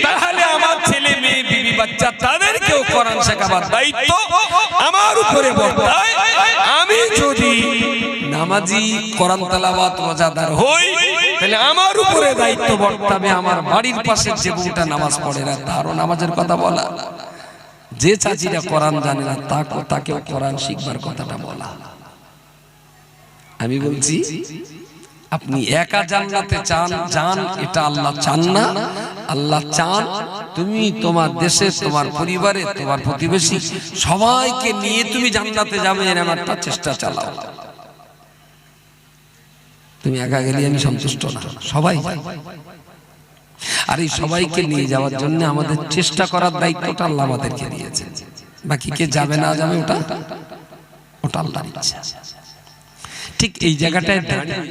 তাহলে আমার ছেলে, মেয়ে, বিবি, বাচ্চা, তাদেরকেও কোরআন শেখাবার দায়িত্ব আমার উপরে বর্তায়। আমি যদি নামাজি, কোরআন তেলাওয়াত, রোজাদার হই তাহলে আমার উপরে দায়িত্ব বর্তাবে আমার বাড়ির পাশে যে বউটা নামাজ পড়ে না তারও নামাজের কথা বলা, যে চাচিরা কোরআন জানে না তাকেও কোরআন শিখবার কথাটা বলা। আমি বলছি আপনি একা জান্নাতে চান, যান, এটা আল্লাহ চান না। আল্লাহ চান তুমি তোমার দেশে, তোমার পরিবারে, তোমার প্রতিবেশী সবাইকে নিয়ে তুমি জান্নাতে যাবে, এর একটা চেষ্টা চালাও। তুমি একা গেলে আমি সন্তুষ্ট না, সবাই। আর এই সবাইকে নিয়ে যাওয়ার জন্য আমাদের চেষ্টা করার দায়িত্বটা আল্লাহ আমাদেরকে দিয়েছে। বাকি কে যাবে না যাবে ওটা আল্লাহর ইচ্ছা। ঠিক এই জায়গাটায় দাঁড়িয়ে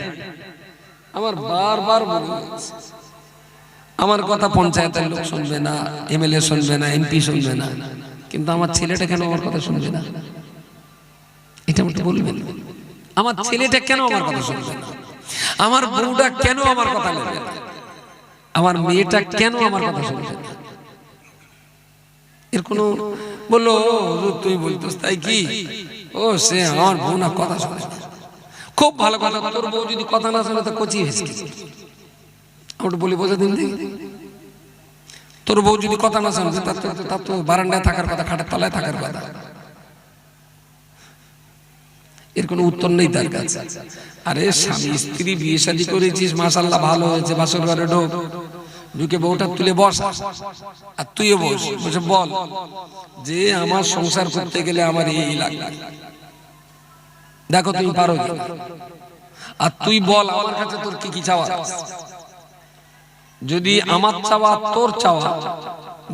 আমার বারবার আমার কথা পঞ্চায়েতের লোক শুনবে না, এমএলএ শুনবে না, এমপি শুনবে না, কিন্তু আমার ছেলেটা কেন আমার কথা শুনবে না? এটা একটু বলবেন। আমার ছেলেটা কেন আমার কথা শুনবে না? আমার বউটা কেন আমার কথা নেবে না? আমার মেয়েটা কেন আমার কথা শুনবে না? এর কোনো বললো তুই বলতোস তাই কি, ও সে আমার বউ না কথা শুনে না। খুব ভালো কথা, তোর বউ যদি কথা না শুনে তো কচি হয়েছে। আমরা বলি বোঝা দিন, তোর বউ যদি কথা না শুনে তার তো বারান্দায় থাকার কথা, খাটের তলায় থাকার কথা। এর কোনো উত্তর নেই তার কাছে। আরে স্বামী স্ত্রী বিয়ে শাদী করেছিস, মাশাআল্লাহ ভালো হয়েছে, বাসর ঘরে ঢুকে বউটা তুলে বস, আর তুইও বস, বসে বল যে আমার সংসার করতে গেলে আমার এই লাগবে, দেখো তুমি পারো কি। আর তুই বল আমার কাছে তোর কি কি চাওয়া। যদি আমার চাওয়া তোর চাওয়া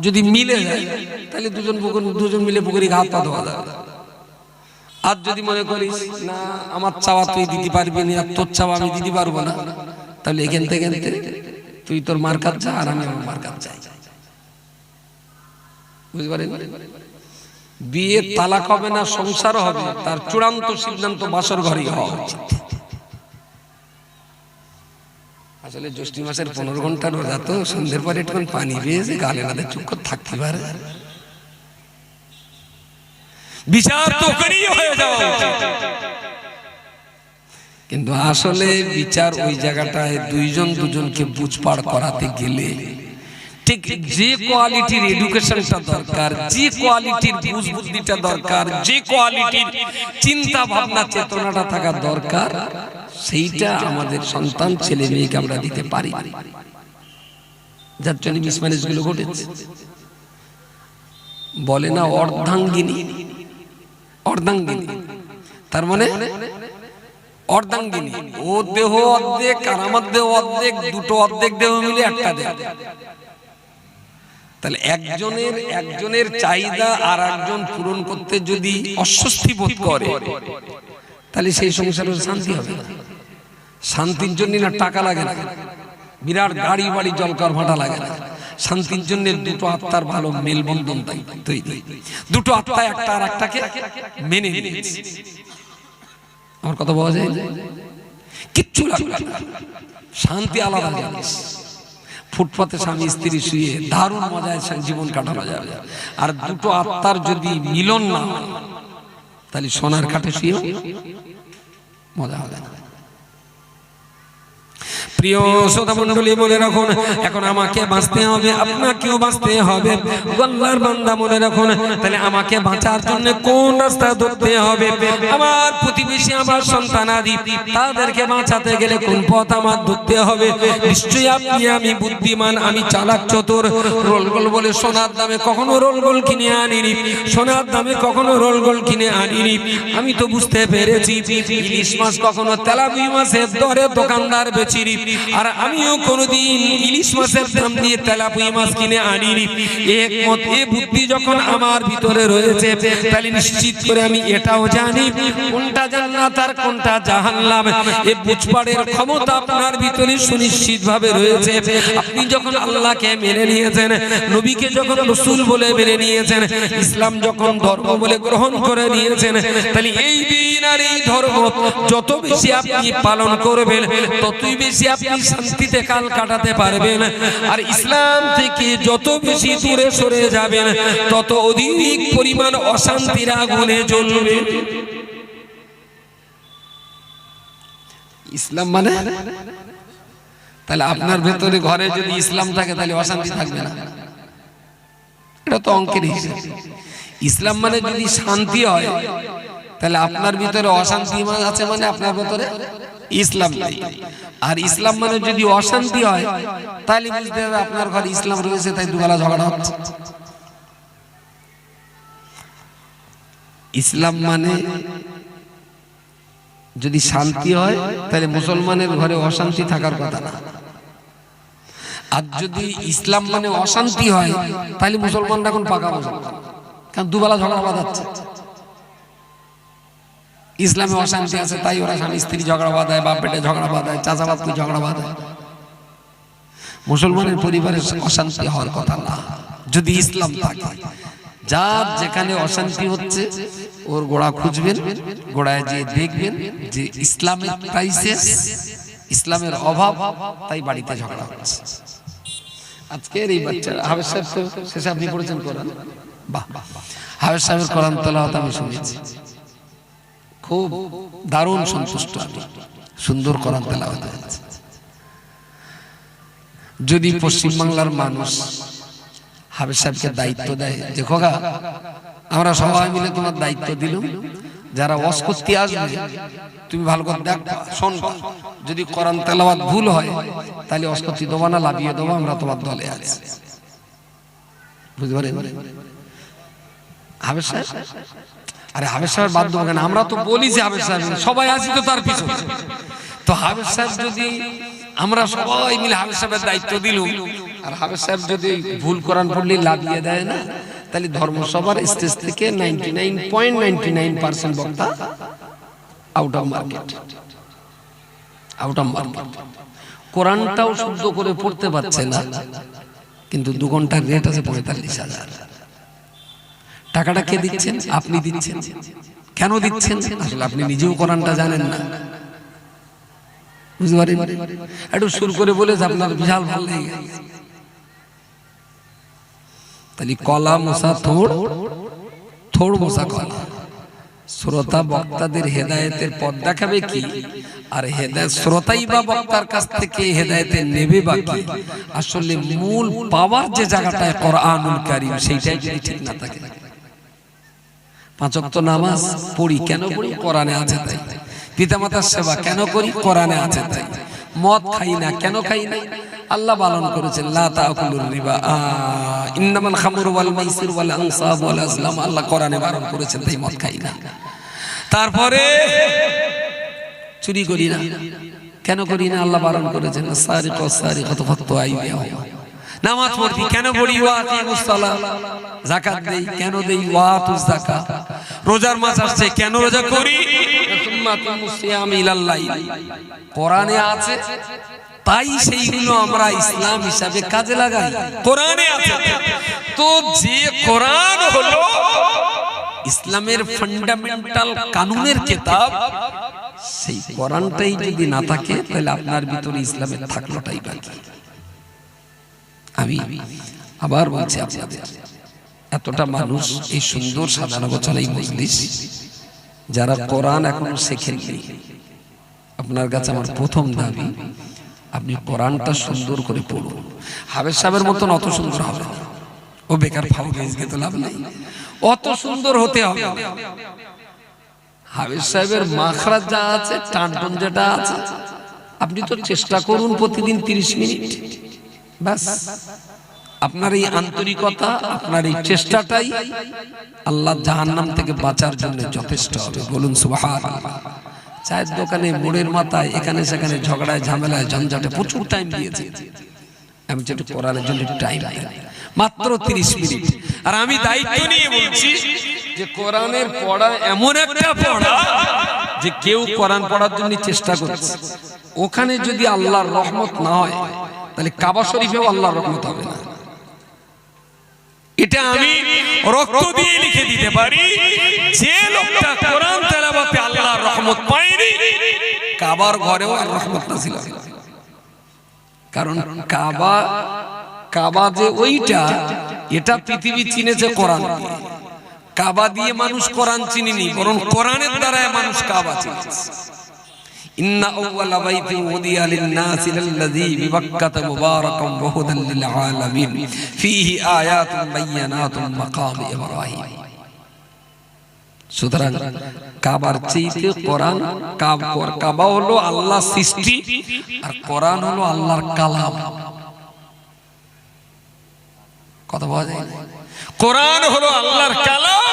যদি মিলে যায় তাহলে দুজন মিলে পুকুরে হাত পা ধোয়া যাবে। আর যদি মনে করিস না আমার চাওয়া তুই দিতে পারবি না, আর তোর চাওয়া আমি দিতে পারবো না, তাহলে এখান থেকে তুই তোর মার কাছে যা আর আমি আমার মার কাছে যাই। বুঝতে পারেন? বিয়ে তালাক হবে না, সংসার হবে, তার চূড়ান্ত সিদ্ধান্ত বাসর ঘরেই হওয়া উচিত। আসলে জ্যৈষ্ঠ মাসের 15 ঘন্টার রোজা তো সন্ধ্যের পরে একটু পানি পেয়েছে গালে নালে চুপ করে থাকতে পারে, বিচার তো করেই হয়ে যাওয়া উচিত। কিন্তু আসলে বিচার ওই জায়গাটায় দুজনকে বুঝপাড় করাতে গেলে ঠিক যে কোয়ালিটির এডুকেশনটা দরকার, যে কোয়ালিটির বুঝবুদ্ধিটা দরকার, যে কোয়ালিটির চিন্তা ভাবনা চেতনাটা থাকা দরকার, সেইটা আমাদের সন্তান ছেলে মেয়েকে আমরা দিতে পারি, যার জন্য মিসম্যানেজ গুলো ঘটেছে। বলে না অর্ধাঙ্গিনী, অর্ধাঙ্গিনী তার মানে অর্ধাঙ্গিনী, ও দেহ অর্ধেক আর আমার দেহ অর্ধেক, দুটো অর্ধেক দেহ মিলে একটা দেহ। তাহলে একজনের চাহিদা আর একজন পূরণ করতে যদি অস্বস্তি বোধ করে, তাহলে সেই সংসারে শান্তি হবে না। শান্তির জন্য না টাকা লাগে না, বিরাট গাড়ি বাড়ি জলকার ভাটা লাগে না, শান্তির জন্য দুটো আত্মার ভালো মেলবন্ধন তৈরি, দুটো আত্মা একটা আর একটাকে মেনে নিয়েছে। আমার কথা বলা যায়, কিচ্ছু লাগবে না, শান্তি আলাদা জিনিস। ফুটপাতে স্বামী স্ত্রী শুয়ে দারুণ মজায় জীবন কাটানো যাবে। আর দুটো আত্মার যদি মিলন না, তাহলে সোনার খাটে শুয়ে মজা হবে না। প্রিয় শ্রোতা মণ্ডলী, মনে রাখুন, এখন আমাকে বাঁচতে হবে, আপনাকেও বাঁচতে হবে। আল্লাহর বান্দা মনে রাখুন, তাহলে আমাকে বাঁচার জন্য কোন রাস্তা ধরতে হবে? আমার প্রতিবেশী, আমার সন্তানাদি, তাদেরকে বাঁচাতে গেলে কোন পথ আমার ধরতে হবে? নিশ্চয়ই আপনি আমি বুদ্ধিমান, আমি চালাক চতুর। রোলগোল বলে সোনার দামে কখনো রোলগোল কিনে আনিনি, সোনার দামে কখনো রোলগোল কিনে আনিনি। আমি তো বুঝতে পেরেছি ইলিশ মাছ কখনো তেলাপিয়া মাছের দরে দোকানদার বেচিনি, আর আমিও কোনোদিন ইলিশ মাছের দাম দিয়ে তেলাপিয়া মাছ কিনে আনিনি। একমত এ বুদ্ধি যখন আমার ভিতরে রয়েছে, তাহলে নিশ্চিত করে আমি এটাও জানি কোনটা জান্নাত আর কোনটা জাহান্নাম। এ বুঝপাড়ের ক্ষমতা আপনার ভিতরে সুনিশ্চিত ভাবে রয়েছে। আপনি যখন আল্লাহকে মেনে নিয়েছেন, নবীকে যখন রাসূল বলে মেনে নিয়েছেন, ইসলাম যখন ধর্ম বলে গ্রহণ করে নিয়েছেন, তাহলে এই দিন আর এই ধর্ম যত বেশি আপনি পালন করবেন, ততই বেশি আপনি শান্তিতে কাল কাটাতে পারবেন। আর ইসলাম থেকে যত বেশি দূরে সরে যাবেন, তত অধিক পরিমাণ অশান্তির আগুনে জ্বলবে। ইসলাম মানে, তাহলে আপনার ভেতরে ঘরে যদি ইসলাম থাকে, তাহলে অশান্তি থাকবে না। এটা তো অঙ্কের হিসাব। ইসলাম মানে যদি শান্তি হয়, তাহলে আপনার ভিতরে অশান্তি আছে, মানে আপনার ভিতরে ইসলাম নেই। আর ইসলাম মানে যদি অশান্তি হয়, তাহলে বুঝতে হবে আপনার ঘরে ইসলাম রয়েছে, তাই দুবেলা ঝগড়া হচ্ছে। ইসলাম মানে যদি শান্তি হয়, তাহলে মুসলমানের ঘরে অশান্তি থাকার কথা না। আর যদি ইসলাম মানে অশান্তি হয়, তাহলে মুসলমানরা এখন পাকা মুসলমান, কারণ দুবেলা ঝগড়া বাঁধাচ্ছে। ইসলামে অশান্তি আছে, তাই ওরা স্বামী স্ত্রী ঝগড়া বাঁধায়, বাপ বেটে ঝগড়া বাঁধায়, চাচা বাপকে ঝগড়া বাঁধায়। মুসলমানের পরিবারে অশান্তি হওয়ার কথা না, যদি ইসলাম থাকে। যার যেখানে অশান্তি হচ্ছে, ওর গোড়া খুঁজবেন, গোড়ায় যে দেখবেন যে ইসলামের ক্রাইসিস, ইসলামের অভাব, তাই বাড়িতে ঝগড়া হচ্ছে। আজকের এই বাচ্চারা, হাফেজ সাহেব তো শেষে আপনি পড়েছেন কোরআন, বাহ, হাফেজ সাহেবের কোরআন তেলাওয়াত আমি শুনেছি, খুব দারুণ সন্তুষ্ট আমি, সুন্দর কোরআন তেলাওয়াত হয়েছে। যদি পশ্চিমবাংলার মানুষ হাফেজ সাহেবকে দায়িত্ব দেয়, যে খোকা আমরা সবাই মিলে তোমার দায়িত্ব দিলাম, যারা ওয়াজ করতে আসবে তুমি ভালো করে দেখবা, শুনবা, যদি কোরআন তেলাওয়াত ভুল হয়, তাহলে ওয়াজ করতে দেবা না, লাভিয়ে দেবো, আমরা তোমার দলে আছি। বুঝতে পারেন হাফেজ সাহেব? আরে হাফেজ সাহেব বাদ দেবো কেন? আমরা তো বলি যে হাফেজ সাহেব, সবাই আছি তো তার পিছনে। তো হাফেজ সাহেব যদি আমরা সবাই মিলে হাফেজ সাহেবের দায়িত্ব দিলাম, আর হাফেজ সাহেব যদি ভুল কোরআন পড়লে লাভিয়ে দেয় না, তাহলে ধর্মসভার স্টেজ থেকে 99.99% বক্তা out of market, out of market. কোরআনটাও শুদ্ধ করে পড়তে পারছে না, কিন্তু 2 ঘন্টার রেট আছে 45,000। টাকাটা কে দিচ্ছেন? আপনি দিচ্ছেন। কেন দিচ্ছেন? আসলে আপনি নিজেও কোরআনটা জানেন না, বুঝতে পারেন? একটু সুর করে বলে আপনার বিশাল ভালো লেগে গেছে, তাহলে কলা মোসা থোড়, থোড় মোসা কলা। শ্রোতা বক্তাদের হেদায়েতের পথ দেখাবে কি, আর হেদায়েত শ্রোতাই বা বক্তার কাছ থেকে হেদায়েতে নেবে বা কি? আসলে মূল পাওয়ার যে জায়গাটায় কোরআনুল কারীম, সেইটাই যদি ঠিক না থাকে। 5 ওয়াক্ত নামাজ পড়ি, কেন পড়ি? কোরআনে আছে তাই। পিতামাতার সেবা কেন করি? কোরআনে আছে তাই। মদ খাই না, কেন খাই না? আল্লাহ বারণ করেছেন, লা তাকুলুর রিবা, ইন্নামাল খামরু ওয়াল মাইসির ওয়াল আনসাব ওয়াল আজলাম, আল্লাহ কোরআনে বারণ করেছেন, তাই মদ খাই না। তারপরে চুরি করি না, কেন করি না? আল্লাহ বারণ করেছেন, সারিকু সারিকাতু ফাকতু আইদিয়াহুম। নামাজ পড়ি, কেন পড়ি? ওয়া আকিমুস সালাহ। যাকাত দেই, কেন দেই? ওয়া আতুজ যাকাত। রোজার মাস আসছে, কেন রোজা করি? সুম্মা তুমুস সিয়াম ইলাল লাইল। কোরআনে আছে, তাই সেইগুলো আমরা ইসলাম হিসাবে কাজে লাগাই। কোরআনে আছে, তো যে কোরআন হলো ইসলামের ফান্ডামেন্টাল কানুনের কিতাব, সেই কোরআনটাই যদি না থাকে তাহলে আপনার ভিতরে ইসলামের থাকলোটাই বাকি। আমি আবার বলছি আপনাদের, এতটা মানুষ এই সুন্দর সাজানো গোছানো এই মজলিস, যারা কোরআন এখনো শেখেননি, আপনার কাছে আমার প্রথম দাবি, আপনি কোরআনটা সুন্দর করে পড়ুন। হাবেজ সাহেবের মতন অত সুন্দর হবে না, ও বেকার ফাউ গেজকে তো লাভ নেই, অত সুন্দর হতে হবে। হাবেজ সাহেবের মাখরাজ যা আছে, টানটন যেটা আছে, আপনি তো চেষ্টা করুন প্রতিদিন 30 মিনিট, ব্যাস। আপনার এই আন্তরিকতা, আপনার এই চেষ্টাটাই আল্লাহ জাহান্নাম থেকে বাঁচার জন্য যথেষ্ট হবে। বলুন সুবহানাল্লাহ। চায়ের দোকানে, মোড়ের মাথায়, এখানে সেখানে ঝগড়ায় ঝামেলায় ঝঞ্ঝাটে প্রচুর টাইম দিয়েছে। আমি যেটা কোরআনের জন্য টাইম মাত্র 30 মিনিট। আর আমি দায়িত্ব নিয়ে বলছি যে কোরআনের পড়া এমন একটা পড়া যে কেউ কোরআন পড়ার জন্য চেষ্টা করছে, ওখানে যদি আল্লাহর রহমত না হয় তাহলে কাবা শরীফেও আল্লাহর রহমত হবে না। এটা আমি রক্ত দিয়ে লিখে দিতে পারি। যে লোকটা কোরআন তেলাওয়াতে আল্লাহর রহমত পায়নি, কাবার ঘরেও আর রহমত নাযিল হবে না। কারণ কাবা যে ওইটা, এটা পৃথিবী চিনেছে কোরআন দিয়ে। কাবা দিয়ে মানুষ কোরআন চিনেনি, বরং কোরআনের দ্বারা মানুষ কাবা চিনেছে। ইন্না আউওয়ালা বাইতিন উদিয়া লিন-নাসি লাল্লাযী বিবাক্কাতা মুবারাকান ওয়া হুদাল লিল আলামিন ফীহি আয়াতুন বায়্যিনাতুন মাকাম ইব্রাহিম। সুতরাং কাবার চেয়ে কোরআন, কাবা হলো আল্লাহর সৃষ্টি আর কোরআন হলো আল্লাহর কালাম। কথা বলা যায়, কোরআন হলো আল্লাহর কালাম।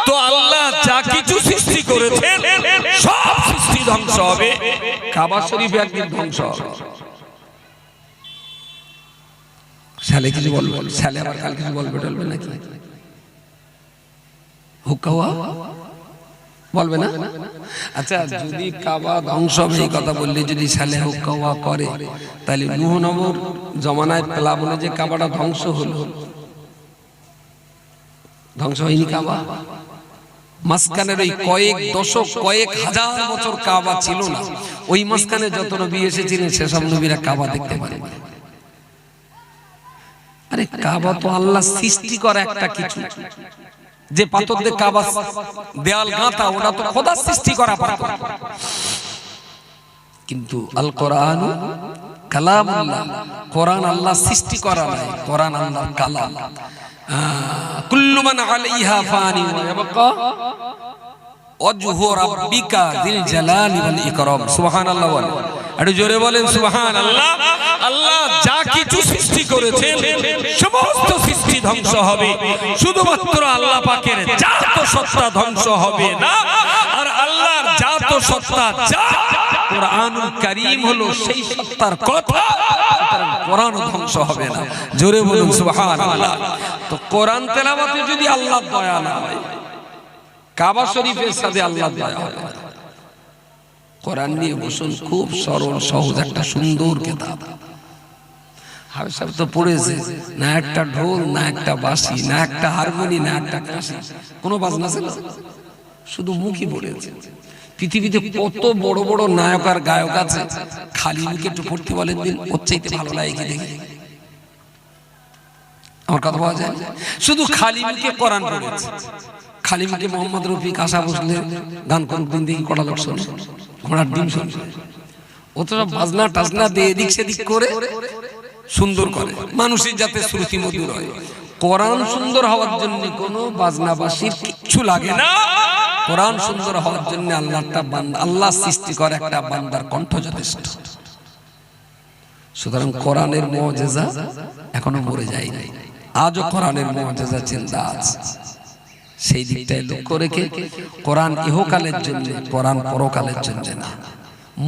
তো আল্লাহ যা কিছু সৃষ্টি করেছেন সব সৃষ্টি ধ্বংস হবে, কাবা শরীফ একদিন ধ্বংস হবে। শালে কিছু বলবে, শালে আবার কাল কিছু বলবে টলবে নাকি? হুক্কাওয়া বলবে না? আচ্ছা, যদি কাবা ধ্বংস হবে এই কথা বললে যদি শালে হুক্কাওয়া করে, তাহলে নূহ নবীর জমানায় প্লাবনে যে কাবাটা ধ্বংস হলো, ধ্বংস হয়নি কাবা? মাঝখানের ওই কয়েক দশক, কয়েক হাজার বছর কাবা ছিল না। ওই মাঝখানে যত নবী এসেছিলেন সেসব নবীরা কাবা দেখতে পারেন। আরে কাবা তো আল্লাহ সৃষ্টি করা একটা কিছু। যে পাথর দিয়ে কাবা দেয়াল গাঁথা, ওটা তো খোদার সৃষ্টি করা পাথর। কিন্তু আল কোরআন কালামুল্লাহ, কোরআন আল্লাহ সৃষ্টি করা নয়, কোরআন আল্লাহর কালাম। কুল্লু মান আলাইহা ফানি ওয়া ইয়াবকা ওয়াজহু রাব্বিকা যিল জালালি ওয়াল ইকরাম। সুবহানাল্লাহ বলেন, একটু জোরে বলেন সুবহানাল্লাহ। আল্লাহ যা কিছু সৃষ্টি করেছেন সমস্ত সৃষ্টি ধ্বংস হবে, শুধুমাত্র আল্লাহ পাকের জাত সত্তা ধ্বংস হবে না। আর আল্লাহর জাত সত্তা যা, কোরআনুল কারীম হলো সেই সত্তার কথা, কোরআন ধ্বংস হবে না। জোরে বলুন সুবহানাল্লাহ। তো কোরআন তেলাওয়াতে যদি আল্লাহর দয়া না হয়, কাবা শরীফের সাথে আল্লাহর দয়া হবে না। কোরআন নিয়ে বসুন, খুব সরল সহজ একটা সুন্দর কিতাব। হাফেজ সাহেব তো পড়েছে, না একটা ঢোল, না একটা বাঁশি, না একটা হারমোনি, না একটা কাশি, কোনো বাজনা ছিল, শুধু মুখই পড়েছে। পৃথিবীতে কত বড় বড় নায়ক আর গায়ক আছে, খালি মুখে একটু পড়তে বলেন দিন, ওর চাইতে ভালো লাগে কি দেখি? আমার কথা পাওয়া যায়, শুধু খালি মুখে কোরআন পড়েছে। খালি মুখে মোহাম্মদ রফিক, আশা ভোসলে গান করতেন, দেখি কটা লোক শোনে, ঘোড়ার ডিম শোনে। ও তো সব বাজনা টাজনা দিয়ে এদিক সেদিক করে সুন্দর করে, মানুষের যাতে শ্রুতি মধুর হয়। কোরআন সুন্দর হওয়ার জন্য কোনো বাজনা বাসির কিচ্ছু লাগে না। কোরআন সুন্দর হওয়ার জন্য আল্লাহ সৃষ্টি করে একটা বান্দার কণ্ঠ যথেষ্ট। সুতরাং কোরআনের মুজিজা এখনো মরে যায়নি, আজও কোরআনের মুজিজা জিন্দা আছে। সেই দিকটাই লক্ষ্য রেখে কোরআন ইহকালের জন্য, কোরআন পরকালের জন্য না।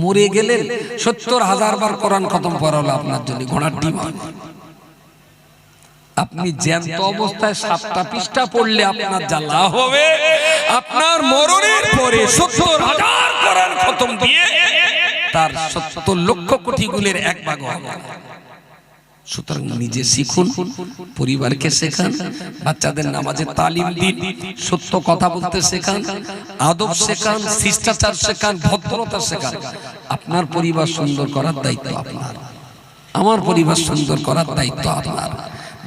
মরে গেলেন ৭০,০০০ বার কোরআন খতম করা হলো আপনার জন্য ঘোড়ার ডিম। আপনি জ্যান্ত অবস্থায় ৭টা পৃষ্ঠা পড়লে আপনার যা লাভ হবে, আপনার মরণের পরে ৭০,০০০ কোরআন খতম দিয়ে তার ৭০ লক্ষ কোটি গুণের ১ ভাগ হবে। সুতরাং নিজে শিখুন, পরিবারকে শেখান, বাচ্চাদের নামাজে তালিম দিন, সত্য কথা বলতে শেখান, আদব শেখান, শিষ্টাচার শেখান, ভদ্রতা শেখান। আপনার পরিবার সুন্দর করার দায়িত্ব আপনার, আমার পরিবার সুন্দর করার দায়িত্ব আপনার।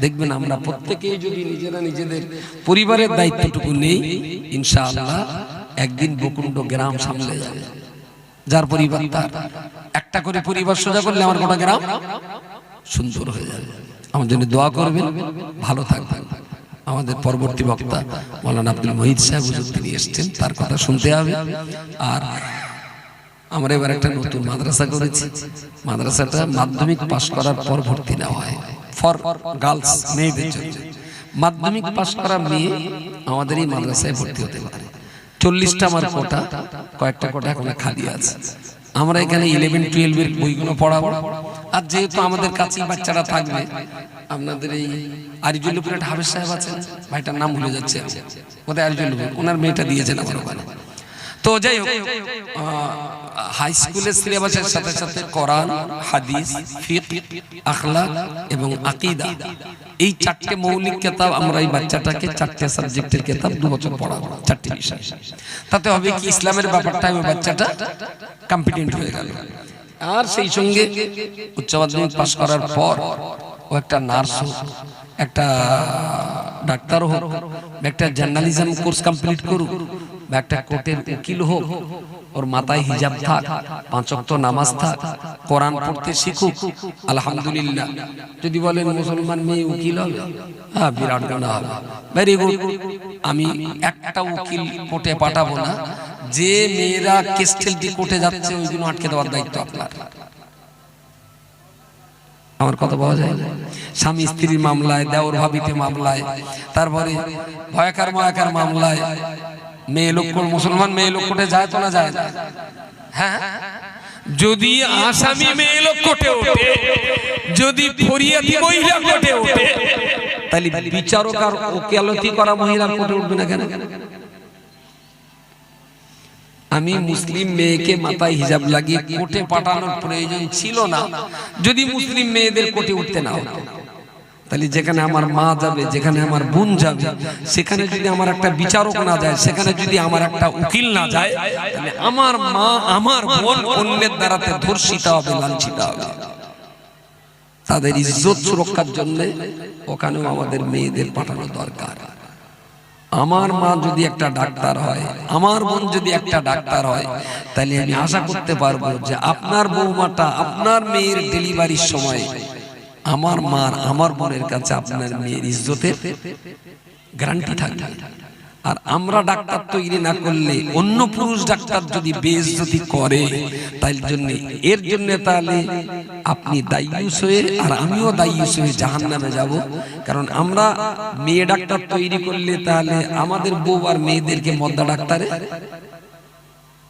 দেখবেন আমরা প্রত্যেকেই যদি নিজেরা নিজেদের পরিবারের দায়িত্বটুকু নেই, ইনশাআল্লাহ একদিন বকুণ্ড গ্রাম সামলে যাবে। যার পরিবার তার একটা করে পরিবার সোজা করলে আমার গোটা গ্রাম সুন্দর হয়ে যাবে। আমার জন্য দোয়া করবেন, ভালো থাকবেন। আমাদের পরবর্তী বক্তা মাওলানা আব্দুল মুহিত সাহেব হুজুর তিনি এসেছেন, তার কথা শুনতে হবে। আর আমরা এবার একটা নতুন মাদ্রাসা করেছি। মাদ্রাসাটা মাধ্যমিক পাশ করার পর ভর্তি নেওয়া হয়, ফর গার্লস, মেয়েদের জন্য। মাধ্যমিক পাশ করা মেয়ে আমাদের এই মাদ্রাসায় ভর্তি হতে পারে। 40টা আমার কোটা, কয়েকটা কোটা এখন খালি আছে। আমরা এখানে 11-12 এর বইগুলো পড়াবো। আর যেহেতু আমাদের কাছেই বাচ্চারা থাকবে, আপনাদের এই আরিজুল্লুপুরে হাফেজ সাহেব আছেন, ভাইটার নাম ভুলে যাচ্ছে, কোথায় আরিজুল্লুপুর, ওনার মেয়েটা দিয়েছেন আমার ওখানে। তো যাই হোক, হাই স্কুলের সিলেবাসের সাথে সাথে কোরআন, হাদিস, ফিকহ, আখলাক এবং আকীদা, এই 4টে মৌলিক কিতাব আমরা এই বাচ্চাটাকে 4টে সাবজেক্টের কিতাব 2 বছর পড়াবো, 4টে বিষয়। তাতে হবে কি, ইসলামের ব্যাপারটা ওই বাচ্চাটা কম্পিটেন্ট হয়ে গেল। আর সেই সঙ্গে উচ্চ মাধ্যমিক পাশ করার পর ও একটা নার্স হোক, একটা ডাক্তার হোক, একটা জার্নালিজম কোর্স কমপ্লিট করুক, বা একটা কোর্টের উকিল হোক, ওর মাথায় হিজাব থাক, 5 ওয়াক্ত নামাজ থাক, কোরআন পড়তে শিখুক। আলহামদুলিল্লাহ। যদি বলেন মুসলমান মেয়ে উকিল হবে, হ্যাঁ বিরাট গুনাহ হবে, ভেরি গুড। আমি একটা উকিল কোর্টে পাঠাবো না, যে মেয়েরা কেস ঠেলতে কোর্টে যাচ্ছে ওইগুলো আটকে দেওয়ার দায়িত্ব আপনার। আমার কথা পাওয়া যায়, স্বামী স্ত্রীর মামলায়, দেওর ভাবিতে মামলায়, তারপরে ভয়াকার ময়াকার মামলায় মেয়ে লোক, মুসলমান মেয়ে লোক কোর্টে যায় তো না যায় না? হ্যাঁ, যদি আসামি মেয়ে লোক কোর্টে ওঠে, যদি ফরিয়াদি মহিলা কোর্টে ওঠে, তাহলে বিচারক আর ওকালতি করা মহিলা কোর্টে উঠবে না কেন? আমি মুসলিম মেয়েকে মাথায় হিজাব লাগিয়ে কোর্টে পাঠানোর প্রয়োজন ছিল না যদি মুসলিম মেয়েদের কোর্টে উঠতে না হতো। তাহলে যেখানে আমার মা যাবে, যেখানে আমার বোন যাবে, সেখানে যদি আমার একটা বিচারক না যায়, সেখানে যদি আমার একটা উকিল না যায়, তাহলে আমার মা, আমার বোন অন্যের দ্বারাতে ধর্ষিত হবে, লাঞ্ছিত হবে। তাদের ইজ্জত সুরক্ষার জন্য ওখানেও আমাদের মেয়েদের পাঠানো দরকার। আমার মা যদি একটা ডাক্তার হয়, আমার বোন যদি একটা ডাক্তার হয়, তাহলে আমি আশা করতে পারবো যে আপনার বৌমাটা আপনার মেয়ের ডেলিভারির সময় আমার মার, আমার বোনের কাছে আপনার মেয়ের ইজ্জতের গ্যারান্টি থাকবে। আর আমরা ডাক্তার তৈরি না করলে অন্য পুরুষ ডাক্তার যদি বেইজ্জতি করে, তাই জন্য এর জন্য তাহলে আপনি দায়ুস হয়ে আর আমিও দায়ুস হয়ে জাহান্নামে যাব। কারণ আমরা মেয়ে ডাক্তার তৈরি করলে তাহলে আমাদের বউ আর মেয়েদেরকে মদ্দা ডাক্তারে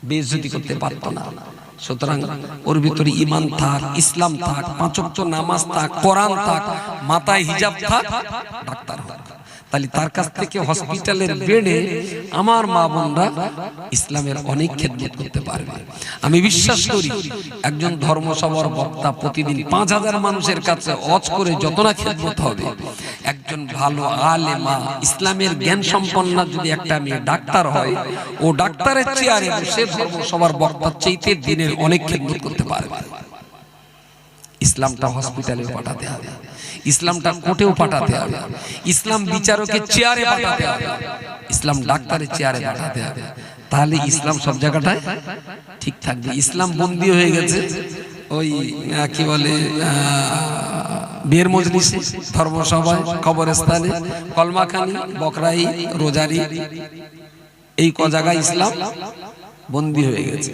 বেইজ্জতি করতে পারতো না। সুতরাং ওর ভিতরে ঈমান থাক, ইসলাম থাক, 5 ওয়াক্ত নামাজ থাক, কোরআন থাক, মাথায় হিজাব থাক, ডাক্তার হোক। তাহলে তার কাছ থেকে হসপিটালের বেডে আমার মা বোনরা ইসলামের অনেক খেদমত করতে পারবে। আমি বিশ্বাস করি একজন ধর্মসভার বক্তা প্রতিদিন 5000 মানুষের কাছে ওয়াজ করে যত না খেদমত হবে, একজন ভালো আলেমা ইসলামের জ্ঞান সম্পন্ন যদি একটা মেয়ে ডাক্তার হয়, ও ডাক্তারের চেয়ারে বসে ধর্মসভার বক্তার চাইতে দিনের অনেক খেদমত করতে পারবে। ইসলামটা হসপিটালে পাঠাতে হবে, ইসলামটা কোর্টেও পাঠাতে হবে, ইসলাম বিচারকের চেয়ারে পাঠাতে হবে, ইসলাম ডাক্তারের চেয়ারে পাঠাতে হবে। তাহলে ইসলাম সব জায়গাটায় ঠিক থাকবে। ইসলাম বন্দী হয়ে গেছে ওই কি বলে বিয়ের মজলিসে, ধর্মসভায়, কবরস্থানে, কলমাখানি, বকরাই, রোজারি, এই ক জায়গায় ইসলাম বন্দী হয়ে গেছে।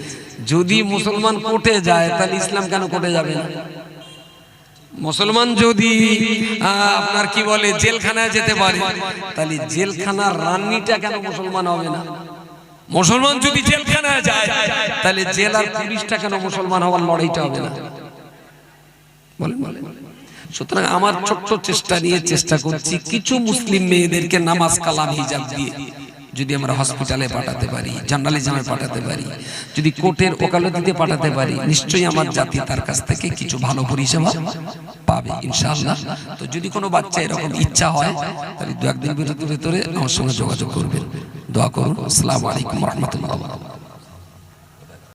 যদি মুসলমান কোর্টে যায় তাহলে ইসলাম কেন কোর্টে যাবে না? মুসলমান যদি আপনার কি বলে জেলখানায় যেতে পারে, তাহলে জেলখানার রানীটা কেন মুসলমান হবে না? মুসলমান যদি জেলখানায় যায় তাহলে জেলার পুলিশটা কেন মুসলমান হওয়ার লড়াইটা হবে না? বলেন বলেন। সুতরাং আমার ছোট্ট চেষ্টা নিয়ে চেষ্টা করছি কিছু মুসলিম মেয়েদেরকে নামাজ কালাম হিজাব দিয়ে যদি আমরা হসপিটালে পাঠাতে পারি, জার্নালিজমে পাঠাতে পারি, যদি কোর্টের ওকালতিতে পাঠাতে পারি, নিশ্চয়ই আমার জাতি তার কাছ থেকে কিছু ভালো পরিষেবা পাবে ইনশাআল্লাহ। তো যদি কোনো বাচ্চা এরকম ইচ্ছা হয় তাহলে দু একদিন ভিতরে আমার সঙ্গে যোগাযোগ করবেন। দোয়া করুন। আসসালামু আলাইকুম ওয়া রাহমাতুল্লাহ।